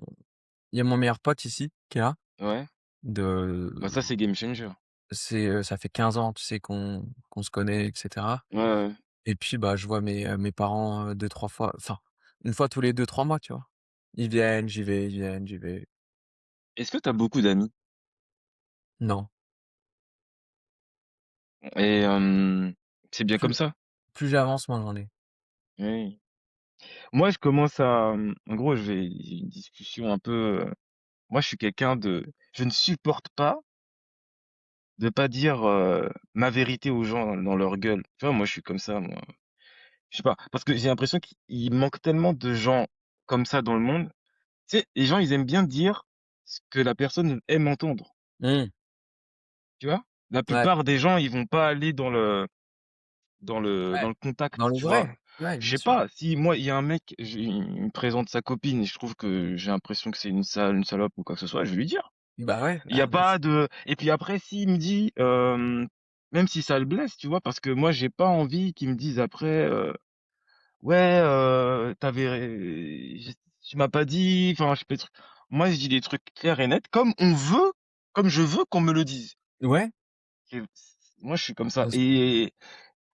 il y a mon meilleur pote ici qui est là,
Ouais.
de
Bah, ça, c'est game changer.
ça fait 15 ans, tu sais, qu'on se connaît et cetera
Ouais, ouais.
et puis, bah, je vois mes parents, 2-3 fois, enfin, une fois tous les 2-3 mois, tu vois? Ils viennent, j'y vais, ils viennent, j'y vais.
Est-ce que tu as beaucoup d'amis?
Non,
Et c'est bien comme
plus
ça?
plus j'avance, moins j'en ai.
Oui. Moi, je commence à, en gros, j'ai une discussion un peu, moi, je suis quelqu'un de je ne supporte pas de pas dire, ma vérité aux gens dans leur gueule. Tu vois, moi, je suis comme ça, moi. Je sais pas, parce que j'ai l'impression qu'il manque tellement de gens comme ça dans le monde. Tu sais, les gens, ils aiment bien dire ce que la personne aime entendre,
Mmh,
tu vois? La
ouais,
plupart des gens, ils vont pas aller
ouais,
dans le contact,
dans le
tu vois?
vrai, ouais,
Je
bien
sais
sûr.
pas, si moi, il y a un mec, il me présente sa copine et je trouve que j'ai l'impression que c'est une salope ou quoi que ce soit, je vais lui dire.
Bah, ouais,
Il y a
bah,
pas de et puis après s'il me dit, même si ça le blesse, tu vois? Parce que moi, j'ai pas envie qu'il me dise après, «Ouais, tu j tu m'as pas dit», enfin, je sais pas des trucs. Moi, je dis des trucs clairs et nets comme je veux qu'on me le dise.
ouais,
C'est moi, je suis comme ça
bien sûr.
et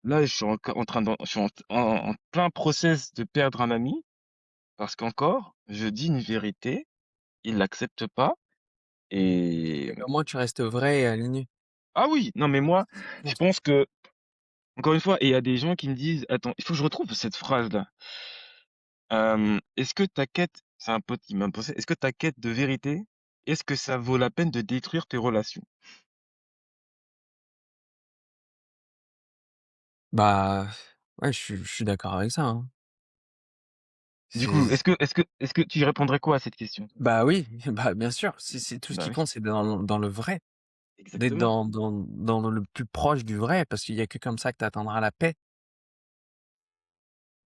là, je suis en train je suis en plein process de perdre un ami parce qu'encore, je dis une vérité, il l'accepte pas et
Mais au moins tu restes vrai et aligné.
ah oui, non mais moi, je
Bon.
pense que encore une fois et il y a des gens qui me disent attends, il faut que je retrouve cette phrase-là. Est-ce que ta quête c'est un pote qui m'a posé, est-ce que ta quête de vérité, est-ce que ça vaut la peine de détruire tes relations?
Bah, ouais, je suis d'accord avec ça, hein.
Du coup,
C'est
est-ce que tu y répondrais quoi à cette question, toi?
Bah, oui, bah, bien sûr, c'est tout ce
Bah
qui
oui,
compte, c'est dans le vrai, d'être
exactement.
dans le plus proche du vrai, parce qu'il y a que comme ça que tu atteindras la paix.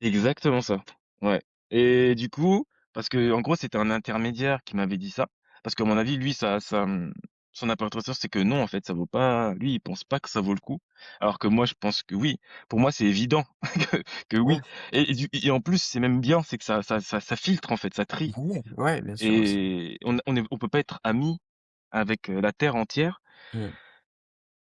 Exactement ça. Ouais et du coup, parce que en gros, c'était un intermédiaire qui m'avait dit ça, parce qu'à mon avis, lui, son interprétation, c'est que non, en fait, ça vaut pas lui, il pense pas que ça vaut le coup, alors que moi, je pense que oui. Pour moi, c'est évident que
Ouais.
oui et en plus, c'est même bien, c'est que ça filtre, en fait, ça trie
Ouais, ouais, bien sûr aussi.
et on peut pas être amis avec, la terre entière
Mmh.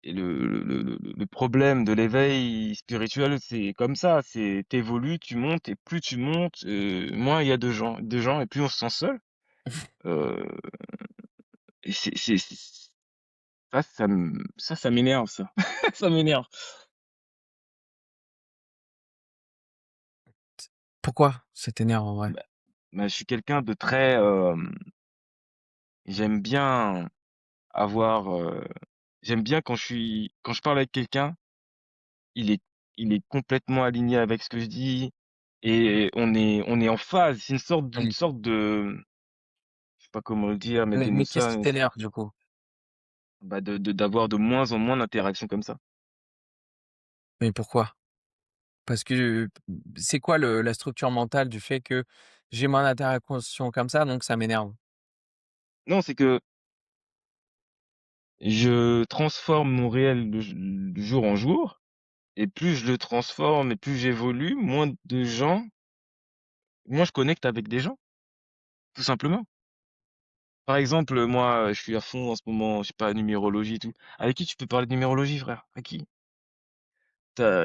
et le problème de l'éveil spirituel, c'est comme ça, c'est tu évolues, tu montes et plus tu montes, moins il y a de gens et plus on se sent seul, heu et ça m'énerve ça. Ça m'énerve.
Pourquoi ça t'énerve en vrai?
Bah je suis quelqu'un de très, j'aime bien avoir, j'aime bien quand je parle avec quelqu'un, il est il est complètement aligné avec ce que je dis et on est en phase. C'est une
Mmh.
sorte de je sais pas comment le dire, mais
Mais
d'une
qu'est-ce qui
ça
t'énerve du coup?
bah, d'avoir de moins en moins d'interactions comme ça.
Mais pourquoi? Parce que c'est quoi la structure mentale du fait que j'ai moins d'interactions comme ça, donc ça m'énerve?
Non, c'est que je transforme mon réel de jour en jour et plus je le transforme et plus j'évolue, moins je connecte avec des gens, tout simplement. Par exemple, moi, je suis à fond en ce moment, je sais pas, numérologie et tout. Avec qui tu peux parler de numérologie, frère? À qui?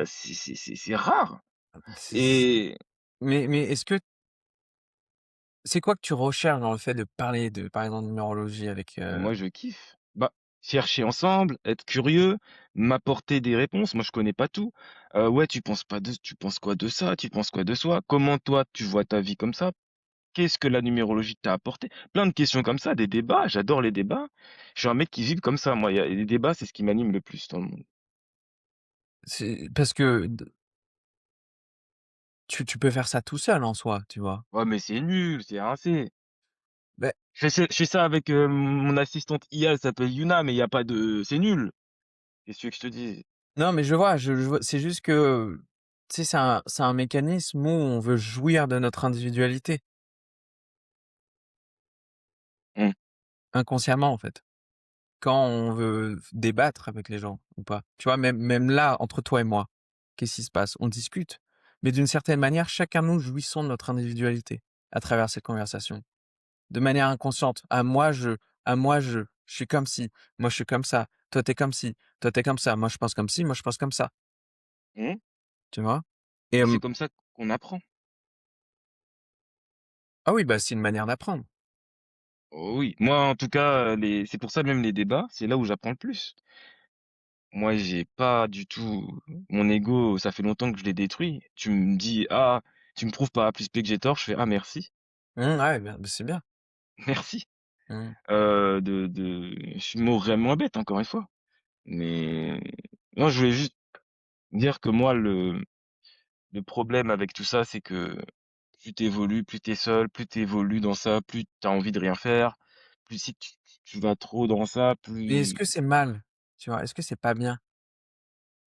C'est rare
C'est
et
mais est-ce que c'est quoi que tu recherches dans le fait de parler de, par exemple, numérologie avec,
moi, je kiffe. Bah, chercher ensemble, être curieux, m'apporter des réponses. Moi, je connais pas tout. Ouais, tu penses quoi de ça? Tu penses quoi de soi? Comment toi, tu vois ta vie comme ça? Qu'est-ce que la numérologie t'a apporté? Plein de questions comme ça, des débats. J'adore les débats. Je suis un mec qui vibre comme ça, moi. Les débats, c'est ce qui m'anime le plus dans le monde.
c'est parce que tu peux faire ça tout seul en soi, tu vois?
Ouais, mais c'est nul, c'est rincé.
Beh,
Je fais ça avec mon assistante IA, elle s'appelle Yuna, mais il y a pas de, c'est nul. Qu'est-ce que tu veux que je te dise?
non, mais je vois, c'est juste que, tu sais, c'est un mécanisme où on veut jouir de notre individualité,
Mmh.
inconsciemment, en fait. Quand on veut débattre avec les gens ou pas. Tu vois, même là, entre toi et moi, qu'est-ce qui se passe? On discute, mais d'une certaine manière, chacun nous jouissons de notre individualité à travers cette conversation. De manière inconsciente. «Ah moi je suis comme ci, moi je suis comme ça. Toi, tu es comme ci, toi, tu es comme ça, moi, je pense comme ci, moi, je pense comme ça,
Mmh.
tu vois? Et
Et c'est comme ça qu'on apprend.
ah oui, bah, c'est une manière d'apprendre.
Oh oui, moi en tout cas, les c'est pour ça même les débats, c'est là où j'apprends le plus. Moi, j'ai pas du tout mon ego, ça fait longtemps que je l'ai détruit. Tu me dis: «Ah, tu me prouves par A plus B que j'ai tort», je fais: «Ah merci,
Ouais, bien, bah, c'est bien.
merci».
Mmh.
Je suis vraiment bête encore une fois, mais non, je voulais juste dire que moi le problème avec tout ça, c'est que plus tu évolues, plus tu es seul, plus tu évolues dans ça, plus tu as envie de rien faire, plus si tu vas trop dans ça,
Mais est-ce
plus
que c'est mal? Tu vois? Est-ce que c'est pas bien?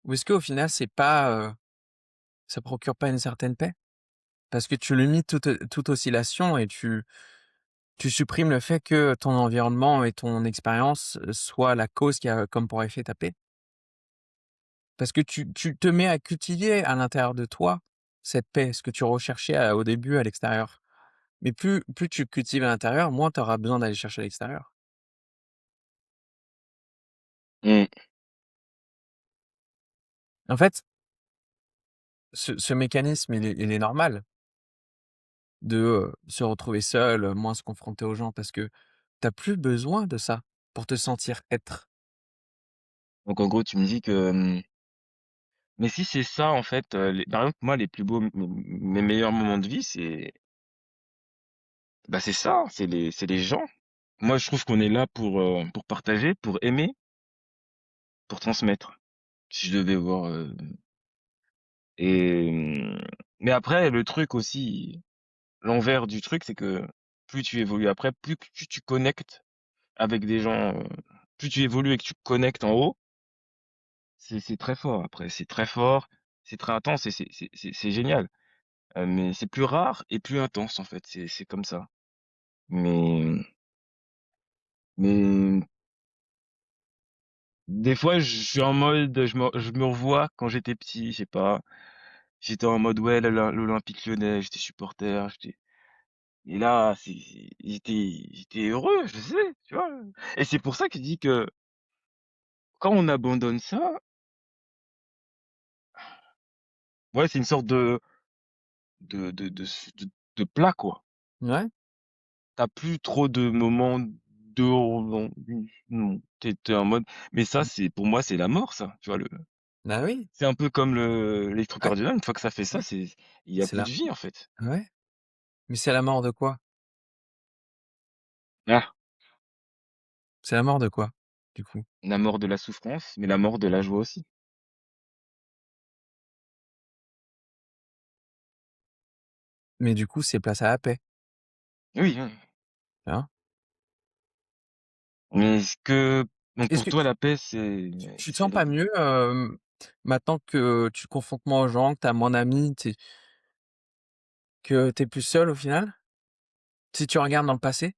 Ou est-ce qu'au final, c'est pas, ça procure pas une certaine paix? Parce que tu limites toute oscillation et tu supprimes le fait que ton environnement et ton expérience, soient la cause qui a comme pour effet ta paix. Parce que tu te mets à cultiver à l'intérieur de toi cette paix, ce que tu recherchais au début à l'extérieur. Mais plus tu cultives à l'intérieur, moins tu auras besoin d'aller chercher à l'extérieur.
mmh,
En fait, ce mécanisme, il est normal de, se retrouver seul, moins se confronter aux gens parce que tu as plus besoin de ça pour te sentir être.
donc en gros, tu me dis que, mais si c'est ça en fait, les par exemple, moi les plus beaux mes meilleurs moments de vie, c'est bah, c'est ça, c'est les gens. Moi, je trouve qu'on est là pour partager, pour aimer, pour transmettre. Si je devais voir, et mais après le truc aussi, l'envers du truc, c'est que plus tu évolues après, plus que tu connectes avec des gens, plus tu évolues et que tu connectes en haut, c'est très fort après, c'est très fort, c'est très intense et c'est génial. Mais c'est plus rare et plus intense en fait, c'est comme ça. Mais mais des fois, je suis en mode, je me revois quand j'étais petit, je sais pas, j'étais en mode ouais, l'Olympique Lyonnais, j'étais supporter, j'étais et là, j'étais heureux, je sais, tu vois? Et c'est pour ça que je dis que quand on abandonne ça, ouais, c'est une sorte de plat, quoi.
Ouais,
Tu as plus trop de moments de non, tu es en mode mais ça, c'est pour moi, c'est la mort ça, tu vois?
bah, oui,
C'est un peu comme
ouais,
l'électrocardiograme, une fois que ça fait ça,
ouais,
c'est il y a
c'est
plus
la
de vie, en fait.
ouais, mais c'est la mort de quoi?
Ah,
C'est la mort de quoi, du coup?
la mort de la souffrance, mais la mort de la joie aussi.
Mais du coup, c'est place à la paix,
Oui, oui,
tu vois?
mais est-ce que donc
Est-ce
pour
que
toi, la paix,
tu te
c'est
sens
les
pas mieux, maintenant que tu te confrontes moins aux gens, que tu as moins d'amis, que tu es plus seul au final? Si tu regardes dans le passé,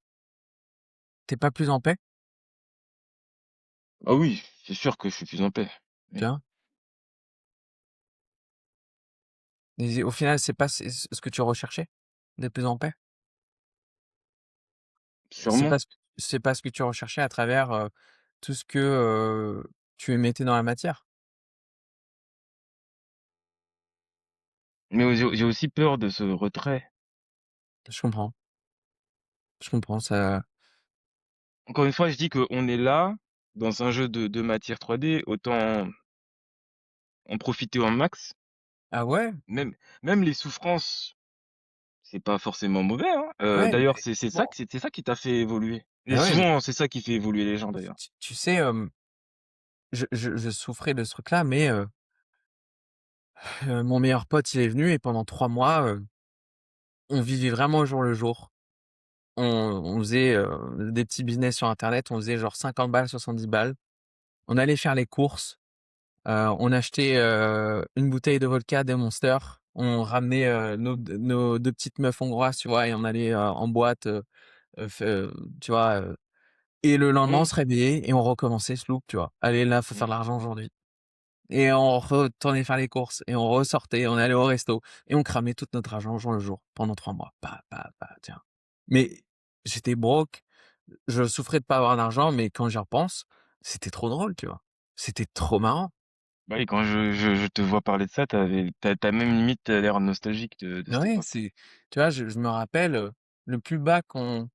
tu es pas plus en paix,
ah oui, c'est sûr que je suis plus en paix.
tu
Oui,
vois? Et au final, c'est pas ce que tu recherchais? D'être plus en paix? C'est
sûrement,
pas ce c'est pas ce que tu recherchais à travers, tout ce que, tu émettais dans la matière?
mais j'ai aussi peur de ce retrait.
Je comprends ça.
Encore une fois, je dis qu'on est là, dans un jeu de matière 3D, autant en profiter au max.
Ah ouais?
Même même les souffrances, c'est pas forcément mauvais, hein.
Ouais,
D'ailleurs,
mais
c'est
bon,
ça c'est ça qui t'a fait évoluer et
bah, ouais, mais
souvent, c'est ça qui fait évoluer les gens d'ailleurs.
tu sais, je souffrais de ce truc-là, mais mon meilleur pote, il est venu et pendant 3 mois, on vivait vraiment au jour le jour. On faisait, des petits business sur internet, on faisait genre 50 balles, 70 balles. On allait faire les courses, on achetait, une bouteille de vodka, des Monster. On ramenait, nos 2 petites meufs hongroises, tu vois? Et on allait, en boîte, f tu vois? Et le lendemain, on
Mmh,
se réveillait et on recommençait ce loop, tu vois? «Allez, là, faut
mmh.
faire de l'argent aujourd'hui». Et on retournait faire les courses et on ressortait, on allait au resto et on cramait tout notre argent jour le jour pendant 3 mois. Tiens. Mais j'étais broke, je souffrais de pas avoir d'argent, mais quand j'y repense, C'était trop drôle, tu vois? C'était trop marrant.
Bah oui, quand je te vois parler de ça, tu même limite l'air nostalgique de cette
Ouais,
époque.
c'est tu vois, je me rappelle, le plus bas qu'on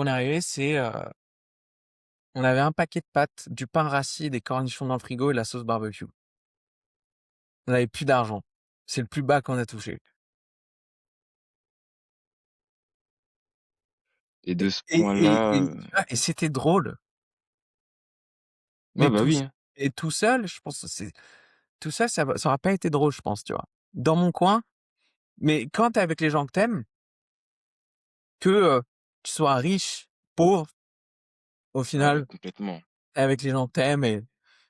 est arrivé, c'est, on avait un paquet de pâtes, du pain rassis, des cornichons dans le frigo et la sauce barbecue. On avait plus d'argent. C'est le plus bas qu'on a touché.
Et de ce
Et
point-là,
tu vois? Et c'était drôle,
ouais,
mais
bah,
tout
oui,
s
hein.
et tout seul, je pense que c'est tout ça, ça aurait pas été drôle, je pense, tu vois? Dans mon coin, mais quand tu es avec les gens que tu aimes, que, tu sois riche, pauvre, au
Ah ouais,
final,
complètement.
tu es avec les gens que tu aimes et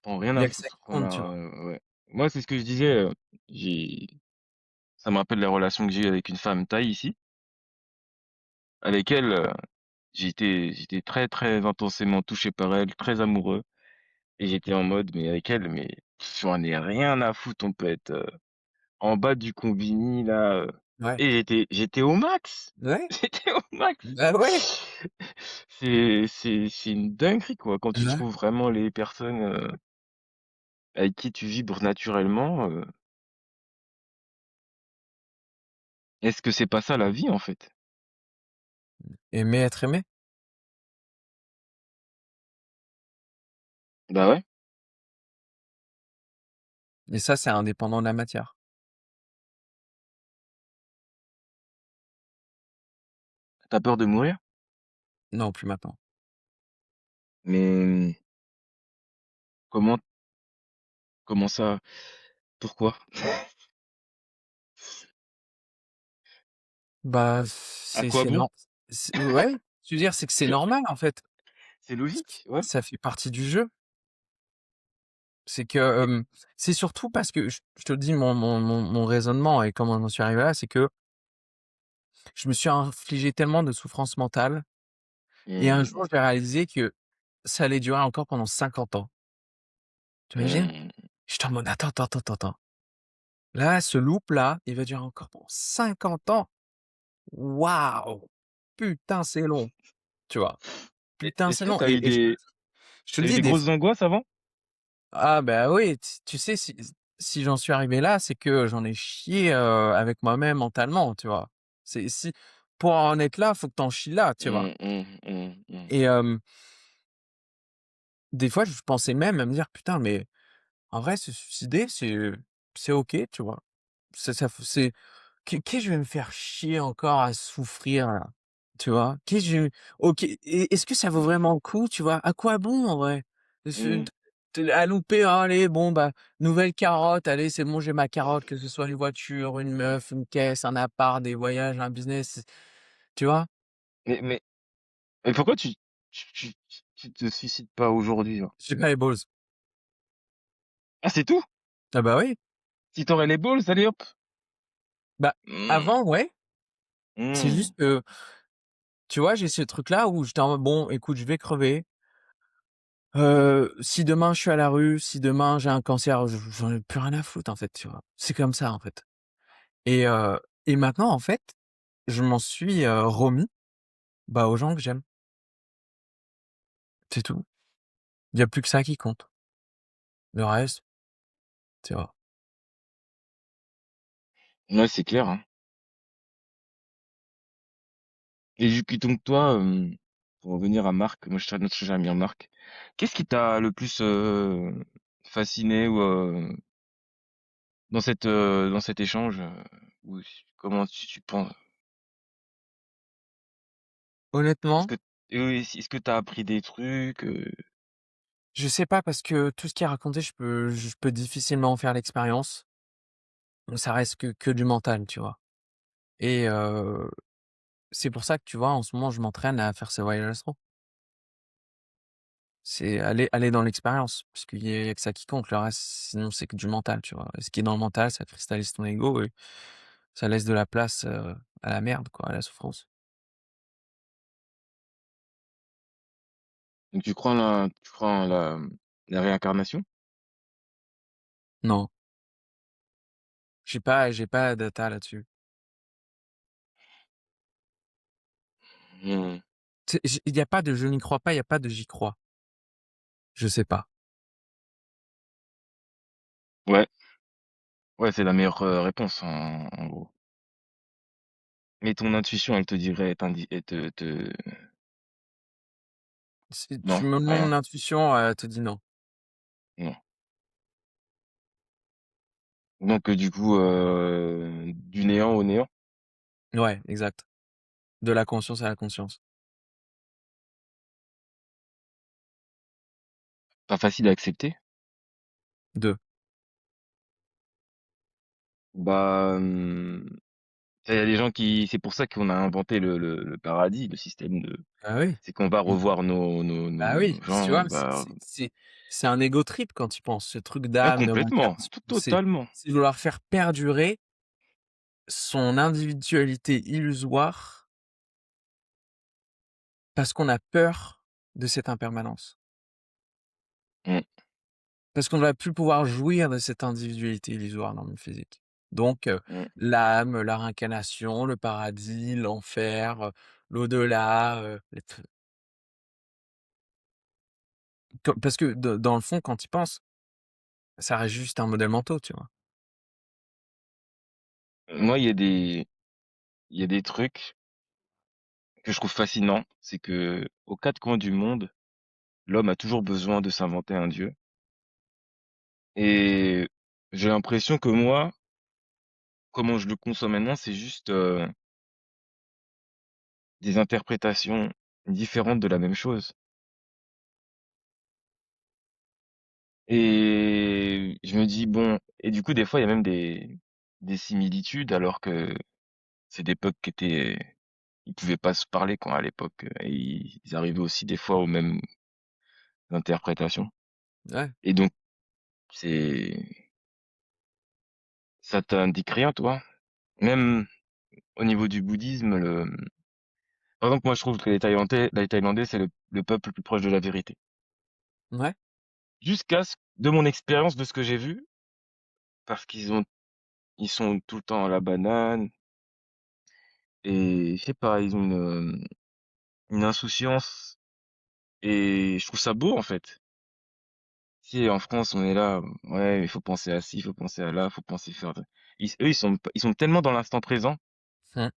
Tu en rien
il y
à
a que ça
foutre.
qui
On
compte, tu
a
vois?
ouais. Moi, c'est ce que je disais, j'ai ça me rappelle la relation que j'ai eue avec une femme thaï ici, avec elle, j'étais très, très intensément touché par elle, très amoureux et j'étais en mode: «Mais avec elle, mais j'en ai rien à foutre, on peut être, en bas du combini là,
Ouais.
et j'étais au max!
Ouais,
J'étais au max!»
bah, ouais,
C'est une dinguerie quoi, quand tu
ouais.
trouves vraiment les personnes, avec qui tu vibres naturellement, est-ce que c'est pas ça la vie en fait?
Aimer être aimé
Bah ouais.
et ça, c'est indépendant de la matière.
Tu as peur de mourir?
Non, plus maintenant.
Mais, comment comment ça? Pourquoi?
Bah,
À quoi bon?
c'est ouais, je veux dire, c'est que c'est normal, en fait.
C'est logique, ouais.
Ça fait partie du jeu. C'est que,
Et
c'est surtout parce que je te dis mon raisonnement et comment j'en suis arrivé là, c'est que je me suis infligé tellement de souffrances mentales et un jour,
mmh,
j'ai réalisé que ça allait durer encore pendant 50 ans. Tu imagines?
mmh,
J'étais en mode: «Attends, attends, attends, attends, attends. Là, ce loop-là, il va durer encore pendant 50 ans. Waouh! Putain, c'est long», tu vois?
et
Putain,
est-ce
c'est
que
long et je te
tu
le
as eu
dis
des
des
grosses angoisses avant?
ah bah, oui, tu sais, si j'en suis arrivé là, c'est que j'en ai chié, avec moi-même mentalement, tu vois? C'est si pour en être là, faut que tu en chies là, tu vois?
Mmh.
Et des fois, je pensais même à me dire: «Putain, mais en vrai, se suicider, c'est OK», tu vois? Ça f c'est qu'est-ce que je vais me faire chier encore à souffrir là, tu vois? Qu'est-ce que je OK et est-ce que ça vaut vraiment le coup, tu vois? À quoi bon en vrai? Je
Mmh.
à louper, ah, allez bon, bah, nouvelle carotte, allez c'est bon j'ai ma carotte, que ce soit une voiture, une meuf, une caisse, un appart, des voyages, un business, tu vois?
Mais mais mais pourquoi tu te suicides pas aujourd'hui, genre?
J'ai pas les balls.
Ah, c'est tout?
Ah bah oui,
Si tu aurais les balls, allez hop!
bah,
Mmh,
avant ouais, c'est
mmh,
juste que, tu vois, j'ai ce truc là où j'étais en mode: «Bon écoute, je vais crever, si demain je suis à la rue, si demain j'ai un cancer, j'en ai plus rien à foutre en fait», tu vois? C'est comme ça en fait et maintenant en fait, je m'en suis, remis, bah, aux gens que j'aime, c'est tout. Il y a plus que ça qui compte. Le reste, tu vois?
ouais, c'est clair, hein. Et du coup, donc toi, pour revenir à Marc, moi je tiens notre cher ami Marc, qu'est-ce qui t'a le plus, fasciné ou, dans cet échange, ou comment tu penses? Est-ce
Honnêtement,
que oui, est-ce que tu as appris des trucs,
je sais pas parce que tout ce qui est raconté, je peux difficilement en faire l'expérience. Donc ça reste que du mental, tu vois? Et c'est pour ça que, tu vois, en ce moment, je m'entraîne à faire ce voyage astral. C'est aller dans l'expérience, parce qu'il y a que ça qui compte, le reste, sinon c'est que du mental, tu vois? Et ce qui est dans le mental, ça cristallise ton ego et ça laisse de la place, à la merde quoi, à la souffrance.
donc tu crois en la réincarnation?
Non, j'ai pas data là-dessus.
Mmh.
Tu sais, il y a pas de «je n'y crois pas», il y a pas de «j'y crois». Je sais pas.
Ouais, ouais, c'est la meilleure, réponse en gros. Mais ton intuition, elle te dirait elle te
Si tu
non,
me demandes
rien,
mon intuition, elle te dit non.
non. Donc du coup, du néant au néant?
Ouais, exact. De la conscience à la conscience.
Pas facile à accepter?
2.
Bah, il y a des gens qui c'est pour ça qu'on a inventé le paradis, le système de
Ah oui.
c'est qu'on va
Mmh.
revoir
Bah
nos
oui, tu
gens,
vois?
on
C'est
va
c'est c'est c'est un ego trip quand tu y penses, ce truc
ah
d'âme, de
complètement,
réincarnation. C'est
totalement.
c'est vouloir faire perdurer son individualité illusoire parce qu'on a peur de cette impermanence.
Mmh,
Parce qu'on ne va plus pouvoir jouir de cette individualité illusoire dans le monde physique. Donc,
mmh,
l'âme, la réincarnation, le paradis, l'enfer, l'au-delà, les tr co parce que dans le fond, quand tu y penses, ça reste juste un modèle mental, tu vois?
moi, il y a des trucs que je trouve fascinants, c'est que aux 4 coins du monde, l'homme a toujours besoin de s'inventer un dieu et j'ai l'impression que moi, comment je le conçois maintenant, c'est juste, des interprétations différentes de la même chose et je me dis: «Bon» et du coup, des fois, il y a même des similitudes alors que c'est des peuples qui étaient ils pouvaient pas se parler quand à l'époque, et ils arrivaient aussi des fois aux mêmes interprétations
Ouais,
et donc c'est ça t'indique rien toi? Même au niveau du bouddhisme, par exemple, moi je trouve que les Thaïlandais, c'est le peuple le plus proche de la vérité.
ouais.
Jusqu'à ce de mon expérience, de ce que j'ai vu, parce ils sont tout le temps à la banane et je sais pas, ils ont une insouciance et je trouve ça beau en fait. Si en France, on est là, ouais, il faut penser à ci, il faut penser à là, il faut penser faire de eux, ils sont tellement dans l'instant présent,
Mmh,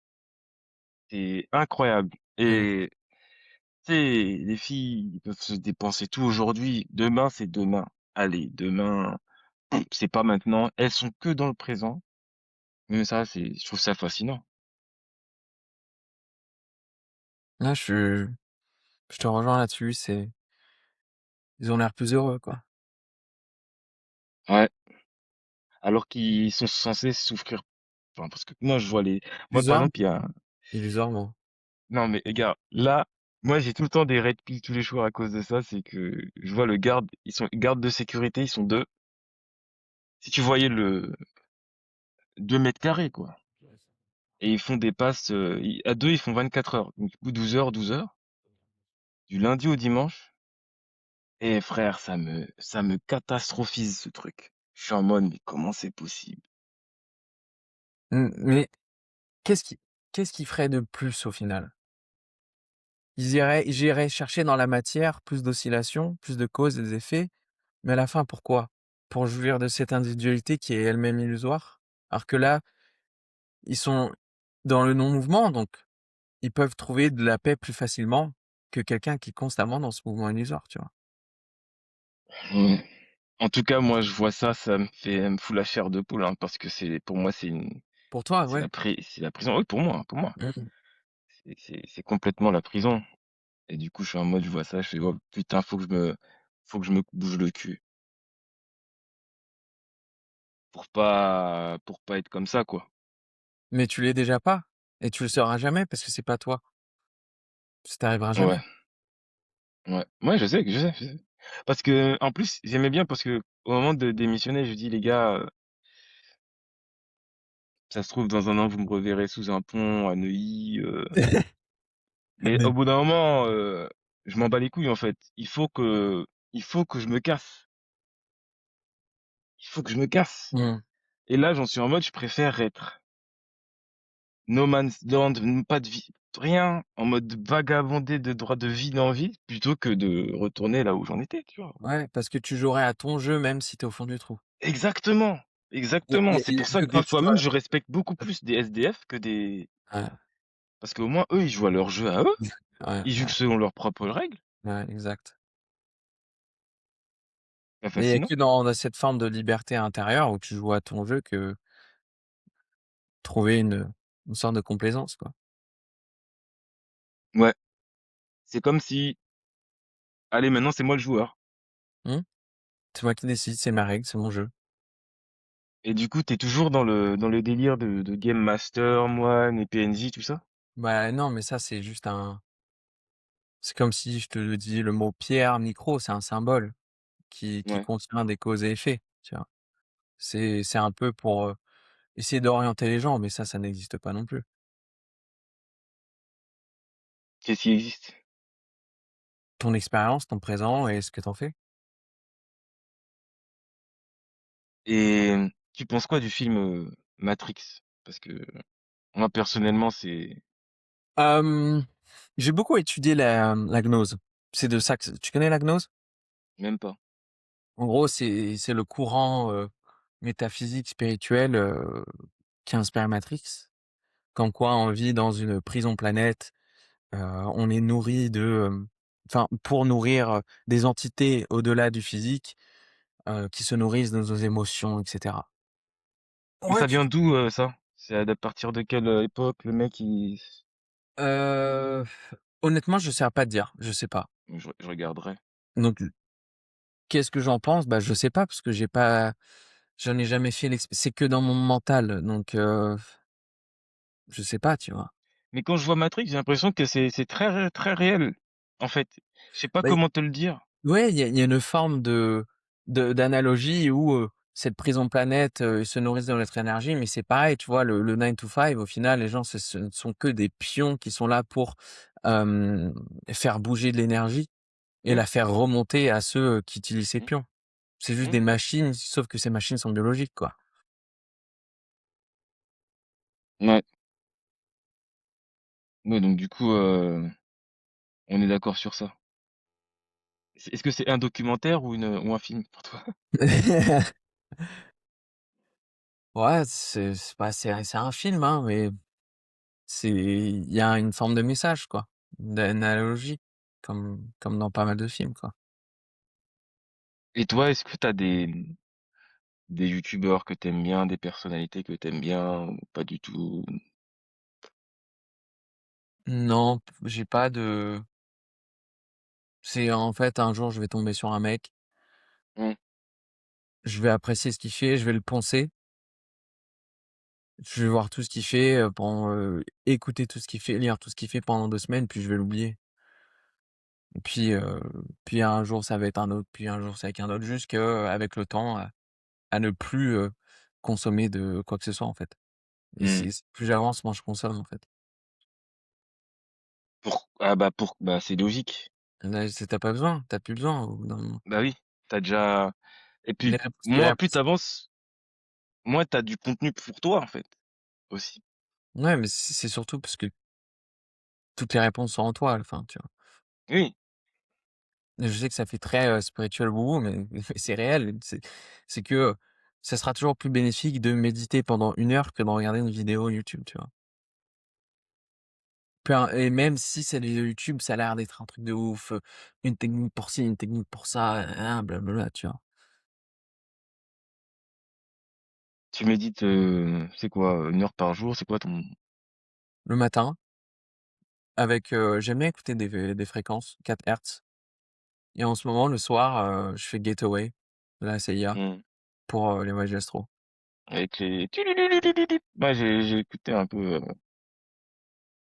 c'est incroyable
mmh.
et tu sais, les filles, ils peuvent se dépenser tout aujourd'hui, demain, c'est demain. Allez, demain, c'est pas maintenant. Elles sont que dans le présent. Mais ça, je trouve ça fascinant.
Là, je te rejoins là-dessus, c'est ils ont l'air plus heureux, quoi.
Ouais. Alors qu'ils sont censés souffrir. Enfin, parce que moi, je vois moi, par
Illusoirement,
exemple, il y a,
illusoirement.
non, mais les gars, là, moi, j'ai tout le temps des red pills tous les jours à cause de ça. C'est que je vois le garde, ils sont gardes de sécurité, ils sont deux. Si tu voyais 2 mètres carrés, quoi. Et ils font des passes, à deux, ils font 24 heures. Donc, du coup, 12 heures, 12 heures. Du lundi au dimanche. Et frère, ça me catastrophise ce truc. Je suis en mode, mais comment c'est possible?
Mais qu'est-ce qui qu'est-ce qui ferait de plus au final? J'irais chercher dans la matière plus d'oscillations, plus de causes et des effets, mais à la fin pourquoi? Pour jouir de cette individualité qui est elle-même illusoire? Alors que là, ils sont dans le non-mouvement, donc ils peuvent trouver de la paix plus facilement que quelqu'un qui est constamment dans ce mouvement illusoire, tu vois?
Mmh. En tout cas, moi, je vois ça, ça me fout la chair de poule, hein, parce que pour moi,
Pour toi, ouais.
c'est la prison. Oui, pour moi, pour moi.
Mmh.
C'est complètement la prison. Et du coup, je suis en mode, je vois ça, je fais, oh putain, faut que je me bouge le cul pour pas être comme ça, quoi.
Mais tu l'es déjà pas et tu le seras jamais parce que c'est pas toi. Ça t'arrivera
Ouais,
jamais.
ouais, ouais, je sais. Parce que, en plus, j'aimais bien parce que au moment de démissionner, je dis, les gars, ça se trouve, dans un an, vous me reverrez sous un pont à Neuilly, mais au bout d'un moment, je m'en bats les couilles, en fait. Il faut que je me casse. Il faut que je me casse.
Mmh.
Et là, j'en suis en mode, je préfère être no man's land, pas de vie. rien, en mode vagabonder de droite de ville en ville, plutôt que de retourner là où j'en étais, tu vois?
Ouais, parce que tu jouerais à ton jeu même si tu es au fond du trou.
Exactement, exactement. C'est pour ça
Que
que des
quand tu
fois
joues
même, je respecte beaucoup plus des SDF que des
ouais,
parce qu'au moins eux, ils jouent à leur jeu à eux,
ouais,
ils jouent
ouais,
selon leurs propres règles.
ouais, exact.
Pas
Mais il y a
fascinant?
que dans cette forme de liberté intérieure où tu joues à ton jeu que trouver une sorte de complaisance, quoi.
Ouais, c'est comme si: «Allez, maintenant c'est moi le joueur»
Mmh? C'est moi qui décide, c'est ma règle, c'est mon jeu.
et du coup, tu toujours dans le délire de game master, moine et PNJ, tout ça?
Bah, non, mais ça, c'est juste un c'est comme si je te dis le mot pierre, micro, c'est un symbole qui
Ouais.
contient des causes et effets, tu vois? C'est un peu pour, essayer d'orienter les gens, mais ça n'existe pas non plus.
Qu'est-ce qui existe?
Ton expérience, ton présent et ce que tu en fais.
Et tu penses quoi du film, Matrix? Parce que moi personnellement, c'est
Hem, j'ai beaucoup étudié la gnose. C'est de ça que tu connais la gnose?
même pas.
En gros, c'est le courant, métaphysique, spirituel, qui inspire Matrix. Comme quoi on vit dans une prison planète, on est nourri de, enfin, pour nourrir, des entités au-delà du physique, qui se nourrissent de nos émotions et cetera.
Mais
Ouais,
ça
tu
vient d'où, ça? C'est à partir de quelle, époque le mec il
heu, honnêtement, je saurais pas te dire, je sais pas.
je regarderai.
Donc qu'est-ce que j'en pense? Bah, je sais pas parce que j'en ai jamais fait c'est que dans mon mental donc je sais pas, tu vois?
Mais quand je vois Matrix, j'ai l'impression que c'est très réel, en fait. Je sais pas
Bah,
comment te le dire.
ouais, il y a une forme d'analogie où, cette prison planète, ils se nourrissent de notre énergie, mais c'est pareil, tu vois? Le 9 to 5 au final, les gens ce ne sont que des pions qui sont là pour, hem, faire bouger de l'énergie et
Mmh,
la faire remonter à ceux, qui utilisent ces
mmh,
pions. C'est juste
mmh,
des machines, sauf que ces machines sont biologiques, quoi.
ouais. Ouais, donc du coup, on est d'accord sur ça. Est-ce que c'est un documentaire ou un film pour toi?
Ouais, c'est bah, c'est un film, hein, mais il y a une forme de message, quoi, d'analogie, comme dans pas mal de films, quoi.
Et toi, est-ce que tu as des youtubeurs que t'aimes bien, des personnalités que t'aimes bien ou pas du tout?
Non, j'ai pas de c'est en fait, un jour, je vais tomber sur un mec,
Mmh,
je vais apprécier ce qu'il fait, je vais le poncer, je vais voir tout ce qu'il fait, écouter tout ce qu'il fait, lire tout ce qu'il fait pendant 2 semaines, puis je vais l'oublier. Et puis un jour, ça va être un autre, puis un jour, c'est quelqu'un d'autre, avec le temps, à ne plus, consommer de quoi que ce soit, en fait. Et
mmh.
plus j'avance, moins je consomme, en fait.
Bah, c'est logique.
Là, tu pas besoin, t'as plus besoin au bout d'un moment.
Bah, oui, t'as déjà et puis
Les
moins plus
réponses
t'avances moins t'as du contenu pour toi, en fait, aussi.
ouais, mais c'est surtout parce que toutes les réponses sont en toi à la fin, tu vois?
Oui,
Et je sais que ça fait très, spirituel wou mais mais c'est réel. C'est que, ça sera toujours plus bénéfique de méditer pendant 1 heure que de regarder une vidéo YouTube, tu vois? Et même si cette vidéo YouTube, ça a l'air d'être un truc de ouf, une technique pour ci, une technique pour ça, blablabla, tu vois?
tu médites, c'est quoi, 1 heure par jour? C'est quoi ton
Le matin avec, j'aime bien écouter des fréquences 4 hertz et en ce moment, le soir, je fais Getaway de la CIA
mmh,
pour, les voyages astro.
avec les ouais, j'ai écouté un peu,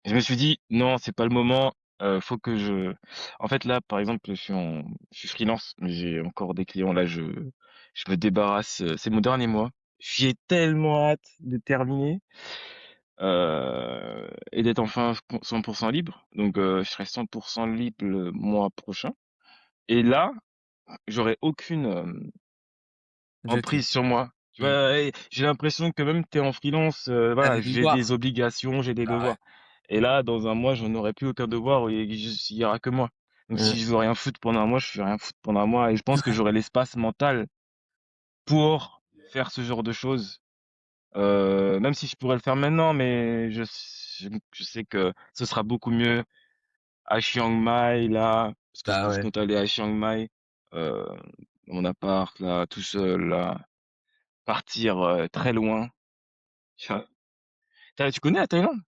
je me suis dit: «Non, c'est pas le moment, faut que je» en fait, là, par exemple, je suis freelance, mais j'ai encore des clients. Là, je me débarrasse, c'est mon dernier mois. J'ai tellement hâte de terminer, et d'être enfin 100 libre. Donc je serai 100 libre le mois prochain et là, j'aurai aucune,
Je te
emprise sur moi. Tu
mmh,
vois? Et j'ai l'impression que même tu es en freelance,
tu
voilà,
des
j'ai des
devoirs.
obligations, j'ai des
Bah, ouais.
devoirs Et là, dans un mois, j'en aurai plus aucun devoir et il y aura que moi. Donc
Mmh.
si je veux rien foutre pendant un mois, je fais rien foutre pendant un mois et je pense que j'aurai l'espace mental pour faire ce genre de choses. Même si je pourrais le faire maintenant, mais je sais que ce sera beaucoup mieux à Chiang Mai, là, parce que
Bah
je
ouais.
compte aller à Chiang Mai, euh, dans mon appart, là, tout seul, là, partir très loin. Ça- Tu connais la Thaïlande?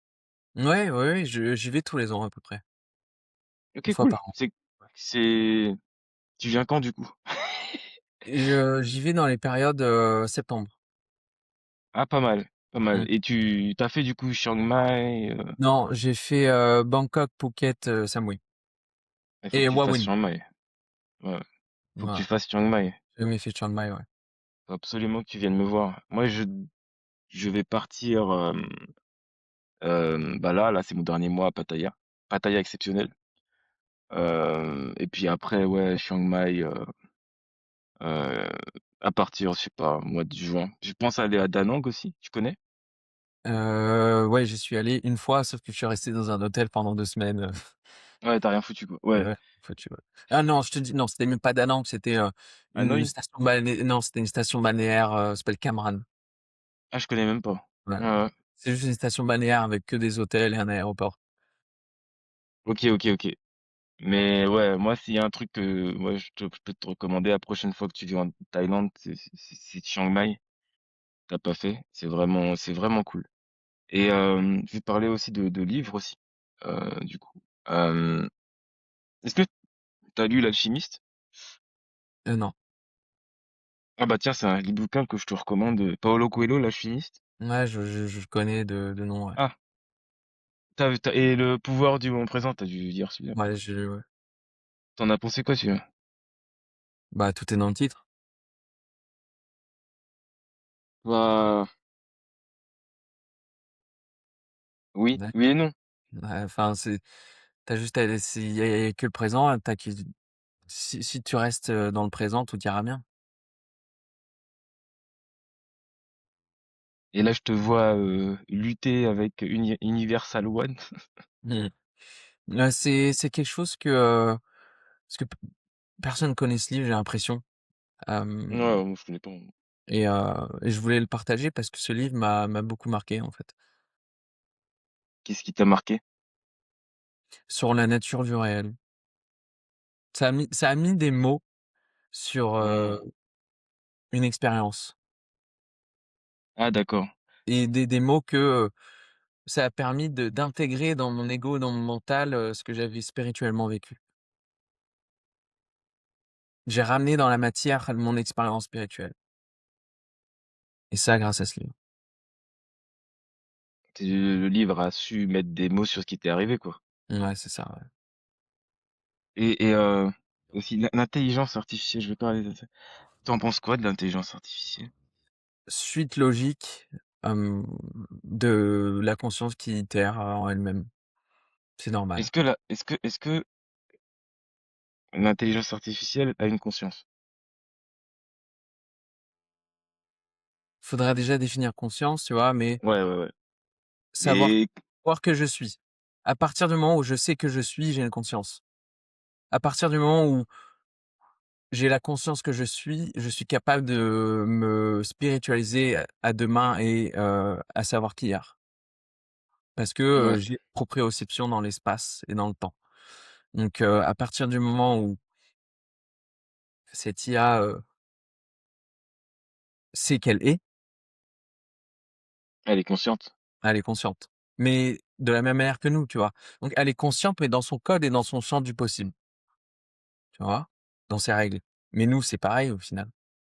Ouais, ouais, ouais, j'y vais tous les ans à peu près, une
Ok,
fois
cool.
par an. Ouais.
C'est, tu viens quand du coup?
J'y vais dans les périodes, septembre.
Ah, pas mal, pas mal.
Mmh.
Et tu t'as fait du coup Chiang Mai,
Non, j'ai fait, Bangkok, Phuket, Samui
il faut que
et
tu fasses
Wawin.
Chiang Mai. Ouais, faut que tu
Voilà,
fasses Chiang Mai.
j'ai jamais fait Chiang Mai, ouais.
Faut absolument que tu viennes me voir. Moi, je vais partir, bah là, c'est mon dernier mois à Pattaya. Pattaya exceptionnel. Et puis après, ouais, Chiang Mai, euh, à partir, je sais pas, mois de juin. Je pense aller à Da Nang aussi, tu connais?
Ouais, j'y suis allé une fois, sauf que je suis resté dans un hôtel pendant 2 semaines,
Ouais, t'as rien foutu, quoi. Ouais.
ouais, foutu, ouais. Ah non, je te dis non, c'était même pas Da Nang, c'était, une
Hanoï?
station balné non, c'était une station balnéaire, ça s'appelle Cam Ranh.
Ah, je connais même pas.
Ouais.
Ouais, ouais.
C'est juste une station balnéaire avec que des hôtels et un aéroport.
Ok, ok, ok. Mais ouais, moi, s'il y a un truc que moi, je peux te recommander la prochaine fois que tu viens en Thaïlande, c'est Chiang Mai. T'as pas fait. C'est vraiment cool. Et je vais parler aussi de livres aussi, du coup. Euh, Est-ce que t'as lu L'Alchimiste?
Non.
Ah bah tiens, c'est un bouquin que je te recommande. Paolo Coelho, L'Alchimiste.
Ouais, je connais de nom, ouais.
Ah, et Le pouvoir du moment présent, t'as dû dire celui-là.
Ouais, ouais.
T'en as pensé quoi celui-là?
Bah, tout est dans le titre.
Bah, oui,
Ouais.
oui et non.
Ouais, enfin, t'as juste à laisser, y a que le présent, si tu restes, dans le présent, tout ira bien.
Et là, je te vois lutter avec Universal One.
Mmh. C'est quelque chose parce que p personne connaît ce livre, j'ai l'impression,
Ouais,
hem
moi je connais pas.
et je voulais le partager parce que ce livre m'a beaucoup marqué, en fait,
Qu'est-ce qui t'a marqué?
sur la nature du réel. Ça a mis des mots sur,
Hmm.
une expérience
Ah d'accord.
et des mots que, ça a permis d'intégrer dans mon ego, dans mon mental, ce que j'avais spirituellement vécu. J'ai ramené dans la matière mon expérience spirituelle et ça grâce à ce livre.
Le livre a su mettre des mots sur ce qui t'est arrivé, quoi.
Ouais, c'est ça, ouais.
Et aussi l'intelligence artificielle, je vais parler de ça. T'en penses quoi de l'intelligence artificielle?
Suite logique, hem, de la conscience qui itère, en elle-même. C'est normal.
Est-ce que l'intelligence artificielle a une conscience?
Faudrait déjà définir conscience, tu vois? Mais
Ouais, ouais, ouais.
savoir
Mais
savoir que je suis. À partir du moment où je sais que je suis, j'ai une conscience. À partir du moment où j'ai la conscience que je suis capable de me spiritualiser à demain et à savoir qu'hier. Parce que,
ouais,
j'ai proprioception dans l'espace et dans le temps. Donc à partir du moment où cette IA, sait qu'elle est,
elle est consciente.
elle est consciente. Mais de la même manière que nous, tu vois? Donc elle est consciente, mais dans son code et dans son champ du possible, tu vois? Dans ses règles. Mais nous, c'est pareil au final.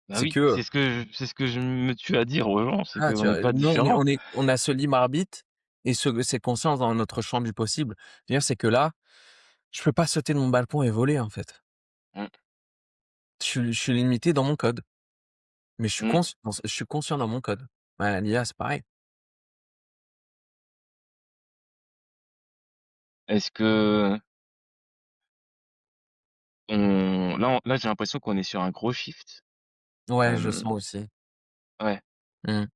Bah
C'est
oui,
que,
c'est ce que je me tue à dire aux gens, c'est
ah,
qu'on
tu
n'est
vois?
pas
Nous,
différents.
on a ce libre arbitre et cette conscience dans notre champ du possible. C'est-à-dire, c'est que là, je peux pas sauter de mon balcon et voler, en fait.
Mm,
Je suis limité dans mon code, mais
mm.
je suis conscient dans mon code. Bah, l'IA, c'est pareil.
Est-ce que là j'ai l'impression qu'on est sur un gros shift.
Ouais, je
Euh,
sens aussi.
ouais.
Mmh.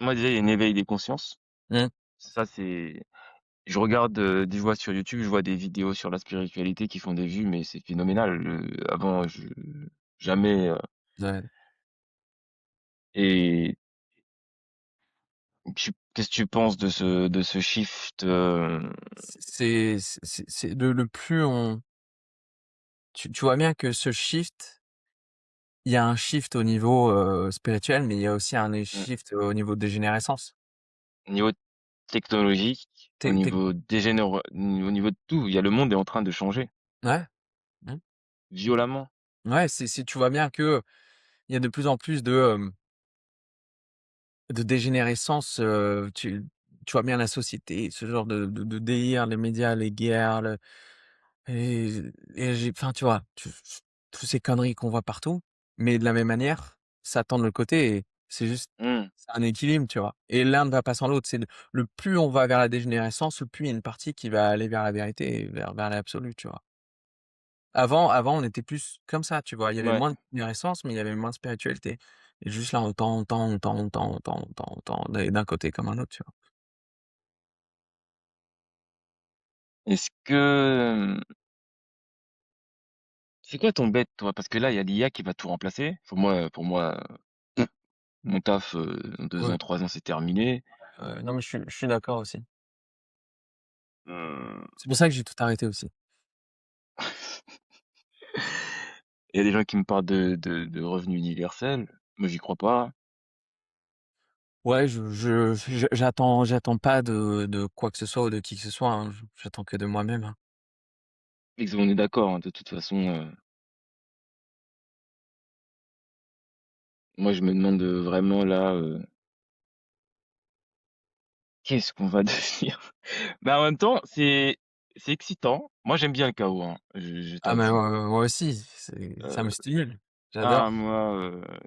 Moi déjà il y a un éveil des consciences.
Mmh.
Ça c'est je regarde, des vois sur YouTube, je vois des vidéos sur la spiritualité qui font des vues, mais c'est phénoménal. Avant, jamais,
Ouais.
et qu'est-ce que tu penses de ce shift,
C'est le plus on tu vois bien que ce shift, il y a un shift au niveau, spirituel, mais il y a aussi un
mmh,
shift au niveau dégénérescence.
au niveau technologique, au
Tu
niveau au niveau de tout, il y a le monde est en train de changer
Ouais, mmh,
violemment.
ouais, c'est tu vois bien qu'il y a de plus en plus de dégénérescence, tu vois bien la société, ce genre de délire, les médias, les guerres, et j'ai enfin, tu vois? Tous ces conneries qu'on voit partout, mais de la même manière, ça tend de l'autre côté et
Mmh,
c'est un équilibre, tu vois? Et l'un ne va pas sans l'autre. C'est le plus on va vers la dégénérescence, le plus il y a une partie qui va aller vers la vérité et vers l'absolu, tu vois? Avant, on était plus comme ça, tu vois? Il y avait
ouais.
moins de dégénérescence, mais il y avait moins de spiritualité et juste là, on tend d'aller d'un côté comme un autre, tu vois?
Est-ce que, c'est quoi ton bête, toi? Parce que là, il y a l'IA qui va tout remplacer. Pour moi, mon taf, dans 2
Ouais,
ans, 3 ans, c'est terminé.
non, mais je suis d'accord aussi.
Heu,
C'est pour ça que j'ai tout arrêté aussi.
il y a des gens qui me parlent de revenu universel. Moi, j'y crois pas.
Ouais, j'attends pas de quoi que ce soit ou de qui que ce soit, hein. J'attends que de moi-même, hein.
On est d'accord, hein, de toute façon, moi, je me demande, vraiment là, qu'est-ce qu'on va devenir? Mais en même temps, c'est excitant. Moi, j'aime bien le chaos, hein, je
Ah mais
t'avoue.
moi aussi, ça me
Heu,
stimule.
moi,
J'adore.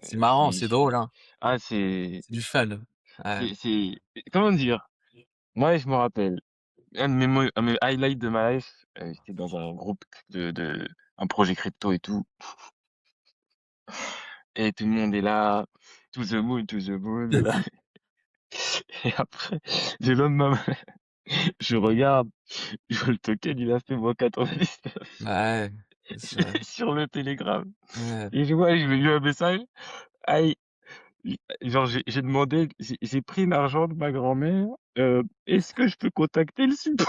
C'est marrant, c'est
je suis
drôle, hein.
ah, c'est
C'est du fun. Ouais.
c'est comment dire? Moi, je me rappelle, un de mes highlights de ma life, j'étais dans un groupe de un projet crypto et tout, et tout le monde est là, to the moon, et là, et après, le lendemain, je regarde, je vois le token, il a fait -99
Ouais, c'est ça.
sur le Telegram,
Ouais.
et je vois, je lui ai mis un message: «Aïe». Genre j'ai demandé, j'ai pris l'argent de ma grand-mère, «Est-ce que je peux contacter le support?»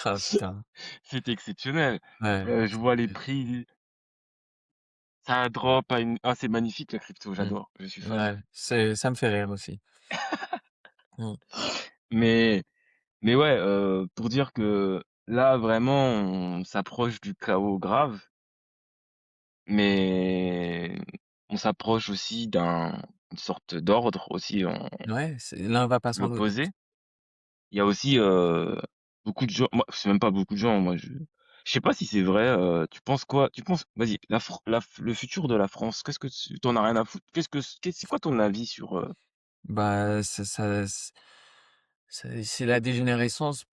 Ah putain.
C'était exceptionnel.
Ouais,
Je vois les prix, ça drop à une c'est magnifique la crypto,
mmh.
j'adore, je suis fan.
Ouais, ça me fait rire aussi. Mmh.
Mais mais ouais, pour dire que là vraiment on s'approche du chaos grave, mais on s'approche aussi une sorte d'ordre aussi en
Ouais, c'est l'un va pas sans l'autre.
l'opposé. Il y a aussi, beaucoup de gens, moi, c'est même pas beaucoup de gens, moi je sais pas si c'est vrai, tu penses quoi? Tu penses, vas-y, le futur de la France, qu'est-ce que tu as rien à foutre? C'est quoi ton avis sur,
Bah, c'est la dégénérescence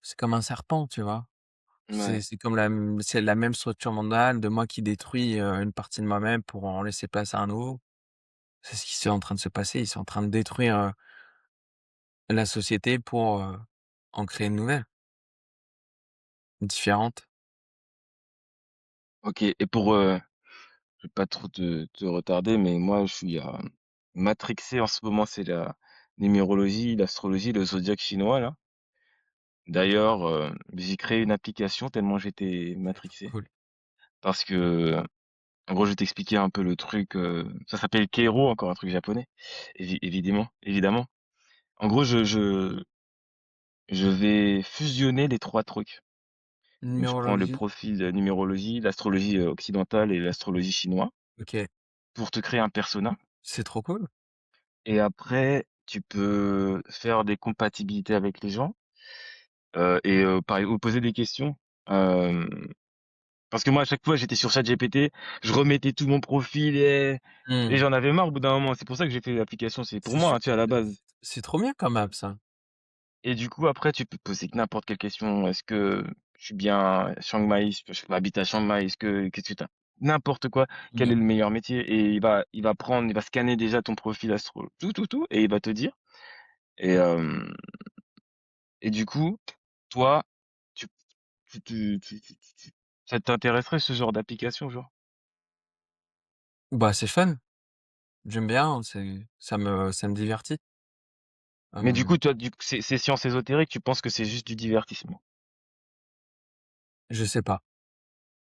c'est comme un serpent, tu vois?
ouais,
C'est la même structure mentale de moi qui détruit, une partie de moi-même pour en laisser place à un nouveau. C'est ce qui est en train de se passer. Ils sont en train de détruire, la société pour, en créer une nouvelle, différente.
OK, et pour, je vais pas trop te retarder, mais moi je suis, matrixé en ce moment, c'est la numérologie, l'astrologie, le zodiaque chinois là. D'ailleurs, j'ai créé une application tellement j'étais matrixé,
Cool.
parce que, en gros, je vais t'expliquer un peu le truc, ça s'appelle Keiro, encore un truc japonais, évidemment. En gros, je vais fusionner les 3 trucs. Donc je prends le
Numérologie,
profil de numérologie, l'astrologie, occidentale et l'astrologie chinoise
OK.
pour te créer un persona,
C'est trop cool.
et après tu peux faire des compatibilités avec les gens, pareil, ou poser des questions, hem, parce que moi, à chaque fois, j'étais sur ChatGPT, je remettais tout mon profil, et
Mmh.
j'en avais marre au bout d'un moment. C'est pour ça que j'ai fait l'application, c'est pour
C'est
moi,
su
hein, tu sais, à la base.
c'est trop bien comme app ça.
Et du coup, après, tu peux poser n'importe quelle question. Est-ce que je suis bien à Chiang Mai? Je m'habite à Chiang Mai. Qu'est-ce que tu n'importe quoi. Quel est
Mmh.
le meilleur métier? Et il va scanner déjà ton profil astro, tout, et il va te dire. Et, Et du coup, toi, tu ça t'intéresserait ce genre d'application, genre?
Bah, c'est fun, j'aime bien, ça me divertit.
Mais du
Hem,
coup, toi, du coup, ces sciences ésotériques, tu penses que c'est juste du divertissement?
je sais pas,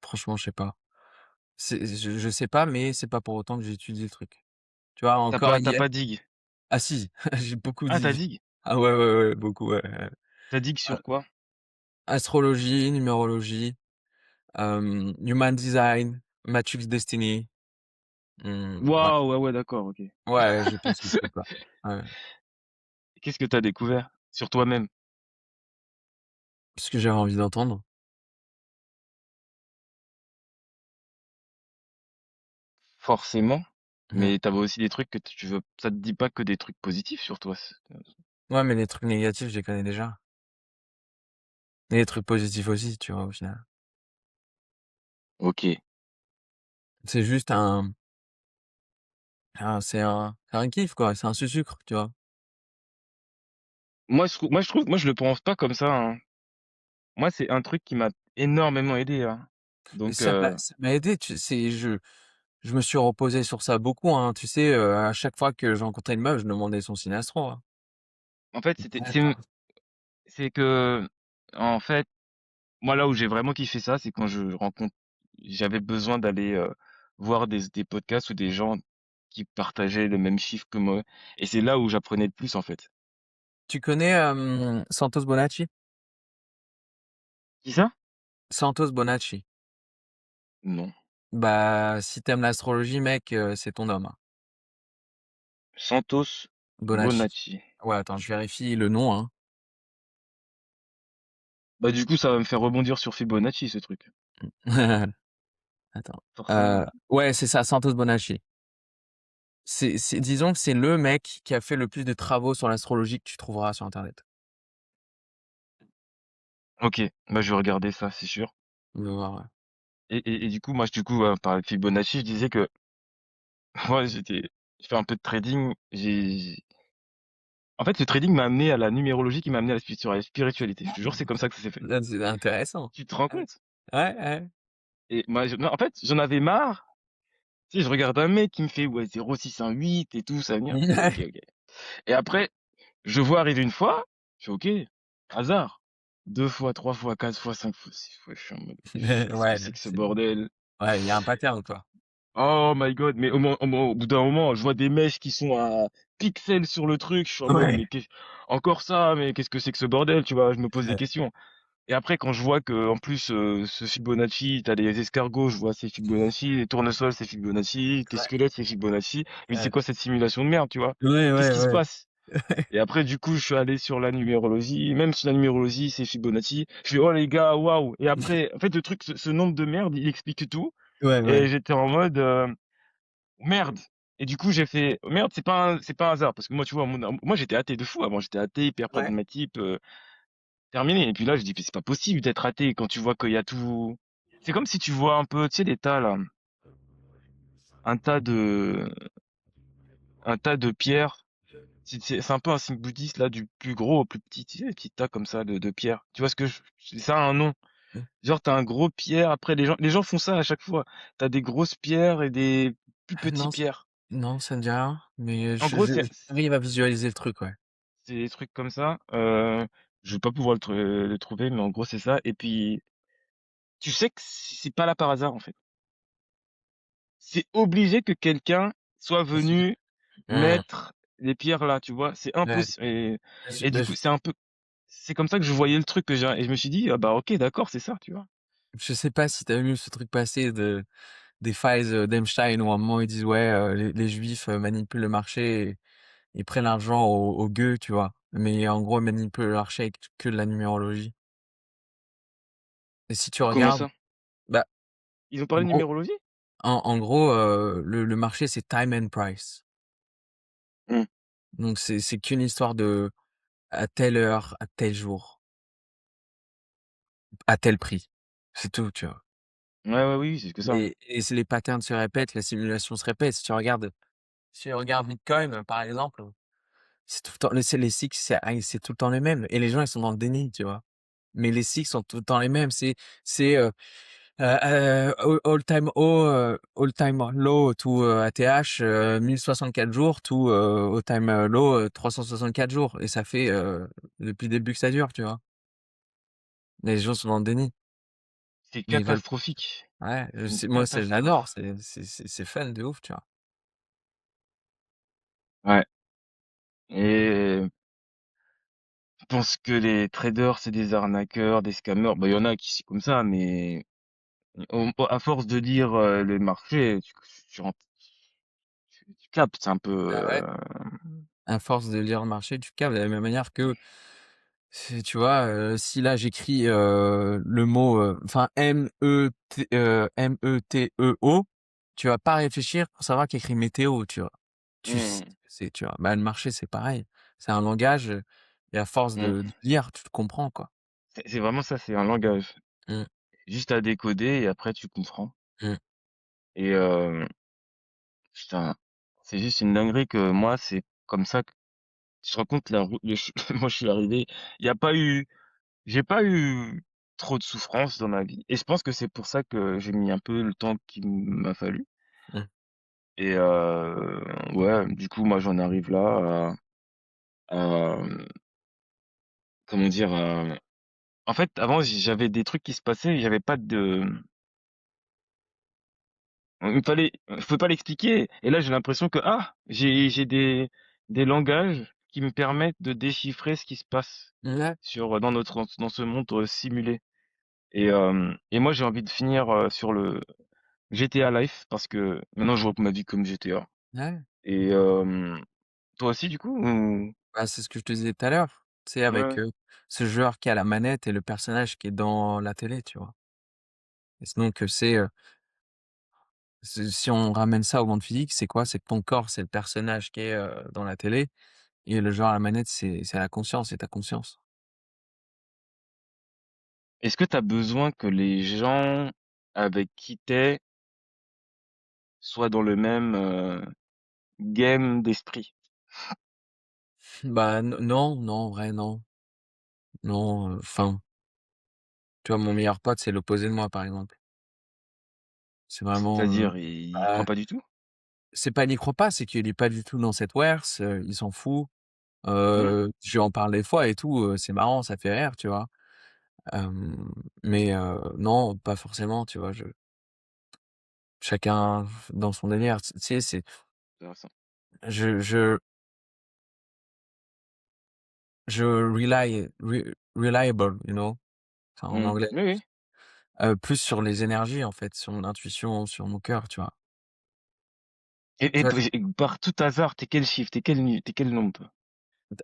franchement, je sais pas. Je sais pas, mais c'est pas pour autant que j'étudie le truc. Tu vois, encore
T'as
hier
pas digue?
ah si, j'ai beaucoup
Ah, t'as
dit.
digue?
Ah ouais, ouais, ouais, beaucoup, ouais, ouais.
T'as digue
Heu,
sur quoi?
astrologie, numérologie, human design, Matrix Destiny, ouais.
Waouh, ouais, ouais, d'accord, OK.
Ouais, j'ai tous ces trucs-là. Ouais,
Qu'est-ce que t'as découvert sur toi-même?
ce que j'avais envie d'entendre.
Forcément,
Mmh.
mais t'avais aussi des trucs que tu veux ça te dit pas que des trucs positifs sur toi?
Ouais, mais les trucs négatifs, je les connais déjà. Et les trucs positifs aussi, tu vois, au final.
OK.
C'est juste c'est un kiff, quoi, c'est un sucre, tu vois?
Moi, je le pense pas comme ça, hein. Moi, c'est un truc qui m'a énormément aidé, hein.
Mais
Donc
ça m'a aidé, tu sais, je me suis reposé sur ça beaucoup, hein, tu sais, à chaque fois que je rencontrais une meuf, je demandais son signe astro, hein.
en fait,
Attends.
c'est que, en fait, moi, là où j'ai vraiment kiffé ça, c'est quand j'avais besoin d'aller, voir des podcasts ou des gens qui partageaient le même chiffre que moi et c'est là où j'apprenais le plus, en fait.
Tu connais, Santos Bonacci?
Qui ça?
Santos Bonacci.
Non.
Bah, si tu aimes l'astrologie, mec, c'est ton homme, hein.
Santos
Bonacci.
Bonacci.
Ouais, attends, je vérifie le nom, hein.
Bah, du coup, ça va me faire rebondir sur Fibonacci, ce truc,
Attends,
forcément.
ouais, c'est ça, Santos Bonacci. C'est disons que c'est le mec qui a fait le plus de travaux sur l'astrologie que tu trouveras sur internet.
OK, bah, je vais regarder ça, c'est sûr.
Tu vas voir, ouais.
Et du coup, moi, du coup, par Fibonacci, je disais que moi, je fais un peu de trading. En fait, le trading m'a amené à la numérologie qui m'a amené à la spiritualité. Je te jure, c'est comme ça que ça s'est fait.
Là, c'est intéressant.
Tu te rends
Ouais.
compte?
Ouais, ouais.
Et moi, non, en fait, j'en avais marre. Tu sais, je regarde un mec qui me fait, ouais, 0,618 et tout, ça va venir. Je fais, OK, OK. Et après, je vois arriver une fois, je fais, OK, hasard. 2 fois, 3 fois, 4 fois, 5 fois, 6 fois. Je suis en mode, qu'est-ce que
Ouais,
c'est que ce
c'est
bordel?
ouais, il y a un pattern, quoi.
Oh my God, mais au bout d'un moment, je vois des mèches qui sont à pixels sur le truc. Je suis en mode,
Ouais.
encore ça, mais qu'est-ce que c'est que ce bordel, tu vois? Je me pose des questions. Et après, quand je vois que, en plus, ce Fibonacci, t'as des escargots, je vois c'est Fibonacci, les tournesols, c'est Fibonacci, tes
Ouais,
squelettes, c'est Fibonacci. Mais c'est
ouais.
quoi cette simulation de merde, tu vois?
Ouais,
Qu'est-ce
ouais,
qui se
ouais.
passe? Et après, du coup, je suis allé sur la numérologie. Même sur la numérologie, c'est Fibonacci. Je fais, oh les gars, waouh. Et après, en fait, le truc, ce nombre de merde, il explique tout.
Ouais,
Et
ouais.
j'étais en mode, merde. Et du coup, j'ai fait, merde, c'est pas un hasard. Parce que moi, tu vois, moi, j'étais athée de fou avant. J'étais athée, hyper
Ouais.
pragmatique, terminé. Et puis là, je dis: «Mais c'est pas possible d'être athée quand tu vois qu'il y a tout». C'est comme si tu vois un peu, tu sais, des tas là, un tas de un tas de pierres. C'est un peu un signe bouddhiste là, du plus gros au plus petit, tu sais, des petits tas comme ça de pierres. Tu vois ce que ça a un nom. Genre, t'as un gros pierre, après les gens font ça à chaque fois. T'as des grosses pierres et des plus petits
Non,
pierres.
non, ça me dit rien, mais
En gros,
j'arrive à visualiser le truc, ouais.
c'est des trucs comme ça. Je vais pas pouvoir le trouver, mais en gros, c'est ça. Et puis, tu sais que c'est pas là par hasard en fait. C'est obligé que quelqu'un soit venu
Mmh.
mettre les pierres là, tu vois? C'est
Ouais,
impossible. Et du
bah,
coup, c'est comme ça que je voyais le truc et je me suis dit: «Ah bah, OK, d'accord, c'est ça», tu vois?
je sais pas si tu as vu ce truc passer des files, d'Epstein où à un moment ils disent: «Ouais, les juifs, manipulent le marché et ils prennent l'argent aux gueux», tu vois? Mais en gros, ils manipulent le marché avec que de la numérologie et si tu
Comment
regardes,
ça?
bah,
Ils ont
en
parlé de
gros
numérologie?
en gros, le marché, c'est time and price.
Mmh.
Donc c'est qu'une histoire de à telle heure, à tel jour, à tel prix. C'est tout, tu vois?
Ouais, ouais, oui, c'est que ça.
Et si les patterns se répètent, la simulation se répète. Si tu regardes Bitcoin, par exemple, C'est tout le temps les cycles, c'est tout le temps les mêmes et les gens, ils sont dans le déni, tu vois? Mais les cycles sont tout le temps les mêmes. C'est, all time low to, ATH, 1064 jours to, all time, low, 364 jours et ça fait, depuis le début que ça dure, tu vois? Les gens sont dans le déni.
C'est
Ils veulent
catastrophique.
ouais, je
C'est une
sais moi, c'est j'adore,
catastrophe.
c'est fun de ouf, tu vois?
Ouais et je pense que les traders, c'est des arnaqueurs, des scammers. Bah, il y en a qui c'est comme ça, mais à force de lire, les marchés, tu ren tu captes un peu,
Bah, ouais. À force de lire le marché, tu captes de la même manière que tu vois, si là j'écris, le mot, enfin METEO, tu vas pas réfléchir pour savoir qu'il écrit météo, tu vois? Tu sais
mmh,
ce que c'est, tu vois? Bah, le marché, c'est pareil. C'est un langage, et à force de
mmh.
lire, tu le comprends, quoi.
C'est vraiment ça, c'est un langage.
Mmh,
Juste à décoder et après tu comprends
mmh,
et putain, c'est juste une dinguerie que moi, c'est comme ça que tu te rends compte la route le ch moi je suis arrivé, il y a pas eu j'ai pas eu trop de souffrance dans ma vie et je pense que c'est pour ça que j'ai mis un peu le temps qu'il m'a fallu
mmh.
et ouais, du coup, moi, j'en arrive là à, comment dire? En fait, avant, j'avais des trucs qui se passaient, j'avais pas de je pouvais pas l'expliquer et là, j'ai l'impression que, j'ai des langages qui me permettent de déchiffrer ce qui se passe
Ouais,
dans ce monde, simulé et moi, j'ai envie de finir, sur le GTA Life parce que maintenant, je vois ma vie comme GTA
ouais.
et toi aussi, du coup, ou?
Bah, c'est ce que je te disais tout à l'heure. Tu sais, avec,
Ouais.
ce joueur qui a la manette et le personnage qui est dans la télé, tu vois? Et c'est donc, si on ramène ça au monde physique, c'est quoi? C'est que ton corps, c'est le personnage qui est, dans la télé et le joueur à la manette, c'est la conscience, c'est ta conscience.
Est-ce que tu as besoin que les gens avec qui tu es soient dans le même, game d'esprit?
Bah, non, non, en vrai, non. Non, enfin, tu vois, mon meilleur pote, c'est l'opposé de moi, par exemple. C'est vraiment,
C'est-à-dire, il croit
bah,
pas du tout?
c'est pas il y croit pas, c'est qu'il est pas du tout dans cette werse, il s'en fout.
Ouais.
Je lui en parle des fois et tout, c'est marrant, ça fait rire, tu vois? Hem, mais non, pas forcément, tu vois? Chacun dans son délire. Tu sais,
Intéressant.
je reliable, you know? Enfin, en
Mmh.
anglais,
Oui, oui.
plus sur les énergies, en fait, sur mon intuition, sur mon cœur, tu vois?
Et
Tu vois?
p et par tout hasard, tu es quel chiffre? Tu es quel nombre, toi?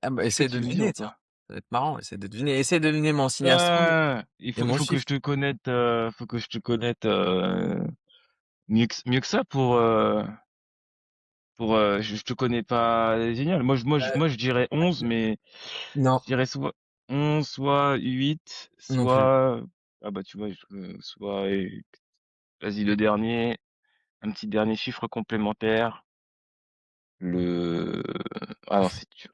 Ah bah,
Je peux
essaie de
te le dire
deviner,
ou
tiens.
pas?
Ça va être marrant, essaie de deviner. Essaie de deviner mon signe astro et
Il
mon
faut que je
chiffre.
te connaisse, faut que je te connaisse, mieux que ça je te connais pas génial. Moi, je dirais 11, mais
Non,
je dirais soit 11, soit 8,
non plus.
soit ah bah, tu vois, soit, vas-y le dernier, un petit dernier chiffre complémentaire, le non, c'est dur,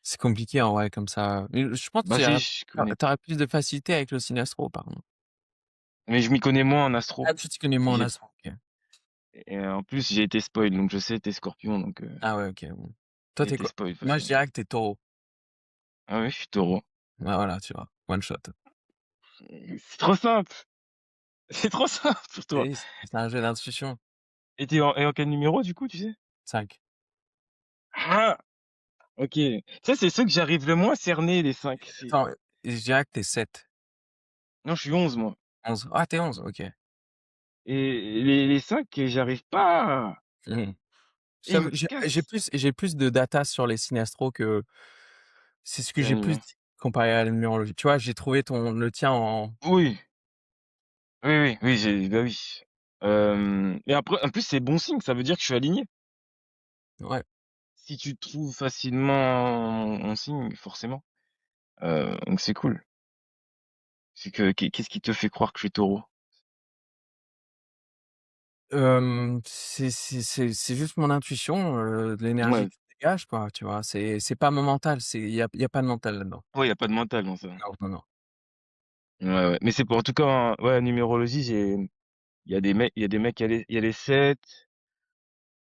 C'est compliqué, en vrai, comme ça. Mais je pense que
bah, si, je connais
tu aurais plus de facilité avec le signe astro, par contre.
mais je m'y connais moins en astro.
Ah, tu t'y connais moins en
J'ai
astro, OK.
et en plus, j'ai été spoil, donc je sais, tu Scorpion, donc
Ah ouais, OK, bon. Toi,
j'ai
tu es
été
quoi?
spoil
Moi, je
vachement.
dirais que tu es Taureau.
Ah oui, je suis Taureau.
Ouais, voilà, tu vois? One shot.
C'est trop simple! C'est trop simple pour toi.
Et oui, c'est un jeu d'intuition.
Et en quel numéro, du coup, tu sais?
5.
Ah! OK. Ça, c'est ceux que j'arrive le moins à cerner, les 5.
Attends, je dirais que tu es 7.
Non, je suis 11 moi
11. Ah, tu es 11, OK.
et les 5, j'arrive pas
Mmh.
et ils
J'avoue,
me cassent.
j'ai plus de data sur les signes astro que c'est ce que
C'est
j'ai plus
animé.
comparé à la numérologie. Tu vois, j'ai trouvé le tien en
Oui, oui, oui, oui, bah, oui. Et après, en plus, c'est bon signe, ça veut dire que je suis aligné.
ouais.
Si tu trouves facilement mon signe, forcément, donc c'est cool. C'est que qu'est-ce qui te fait croire que je suis Taureau?
C'est juste mon intuition, de l'énergie
Ouais,
que dégage quoi, tu vois? C'est pas mon mental, il y a pas de mental là-dedans.
Ouais, il y a pas de mental dans ça.
Non, non, non.
Ouais, ouais. Mais c'est pour en tout cas, ouais, numérologie, il y a des mecs, il y a les 7,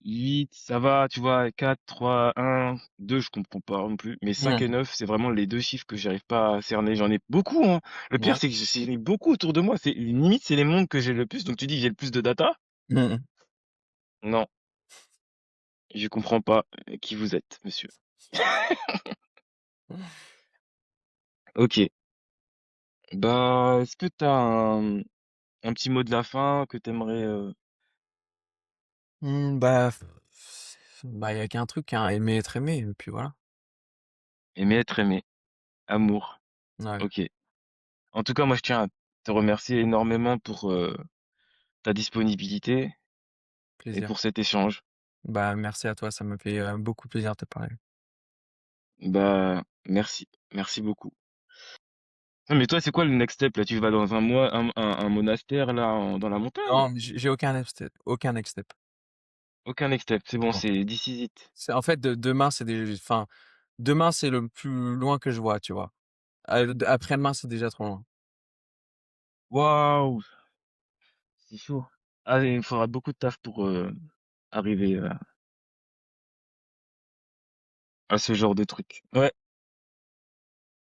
8, ça va, tu vois, 4, 3, 1, 2, je comprends pas non plus. Mais 5 et
Mmh.
9, c'est vraiment les 2 chiffres que j'arrive pas à cerner. J'en ai beaucoup, hein. Le pire,
Ouais.
c'est que j'en ai beaucoup autour de moi. C'est limite, c'est les mondes que j'ai le plus. Donc tu dis que j'ai le plus de data?
Mmh mh.
Non, je comprends pas qui vous êtes, monsieur. OK. Bah, est-ce que tu as un petit mot de la fin que tu aimerais,
Bah, bah, il y a qu'un truc, hein, aimer être aimé et puis voilà.
aimer être aimé? Amour.
Ouais,
OK. En tout cas, moi, je tiens à te remercier énormément pour, ta disponibilité et
plaisir.
pour cet échange.
Bah, merci à toi, ça m'a fait, beaucoup plaisir de te parler.
Bah, merci. Merci beaucoup. Non, mais toi, c'est quoi le next step là? Tu vas dans un mois un monastère là dans la montagne?
Non, mais j'ai aucun next step.
Aucun next step, c'est bon,
Non.
c'est this is it.
C'est en fait, demain, demain, c'est le plus loin que je vois, tu vois? Après-demain, c'est déjà trop loin.
Waouh! C'est chaud. Ah, il faudra beaucoup de taf pour, arriver, à ce genre de truc. Ouais.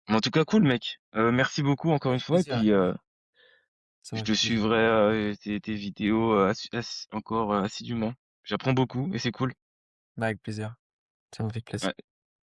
Mais en tout cas, cool mec. Merci beaucoup encore une
Avec
fois et
plaisir,
puis,
avec plaisir. Ça
je
m'a
te
fait plaisir.
suivrai, tes vidéos, encore, assidûment. J'apprends beaucoup et c'est cool.
Bah, avec plaisir, ça m'a fait plaisir.
Ouais.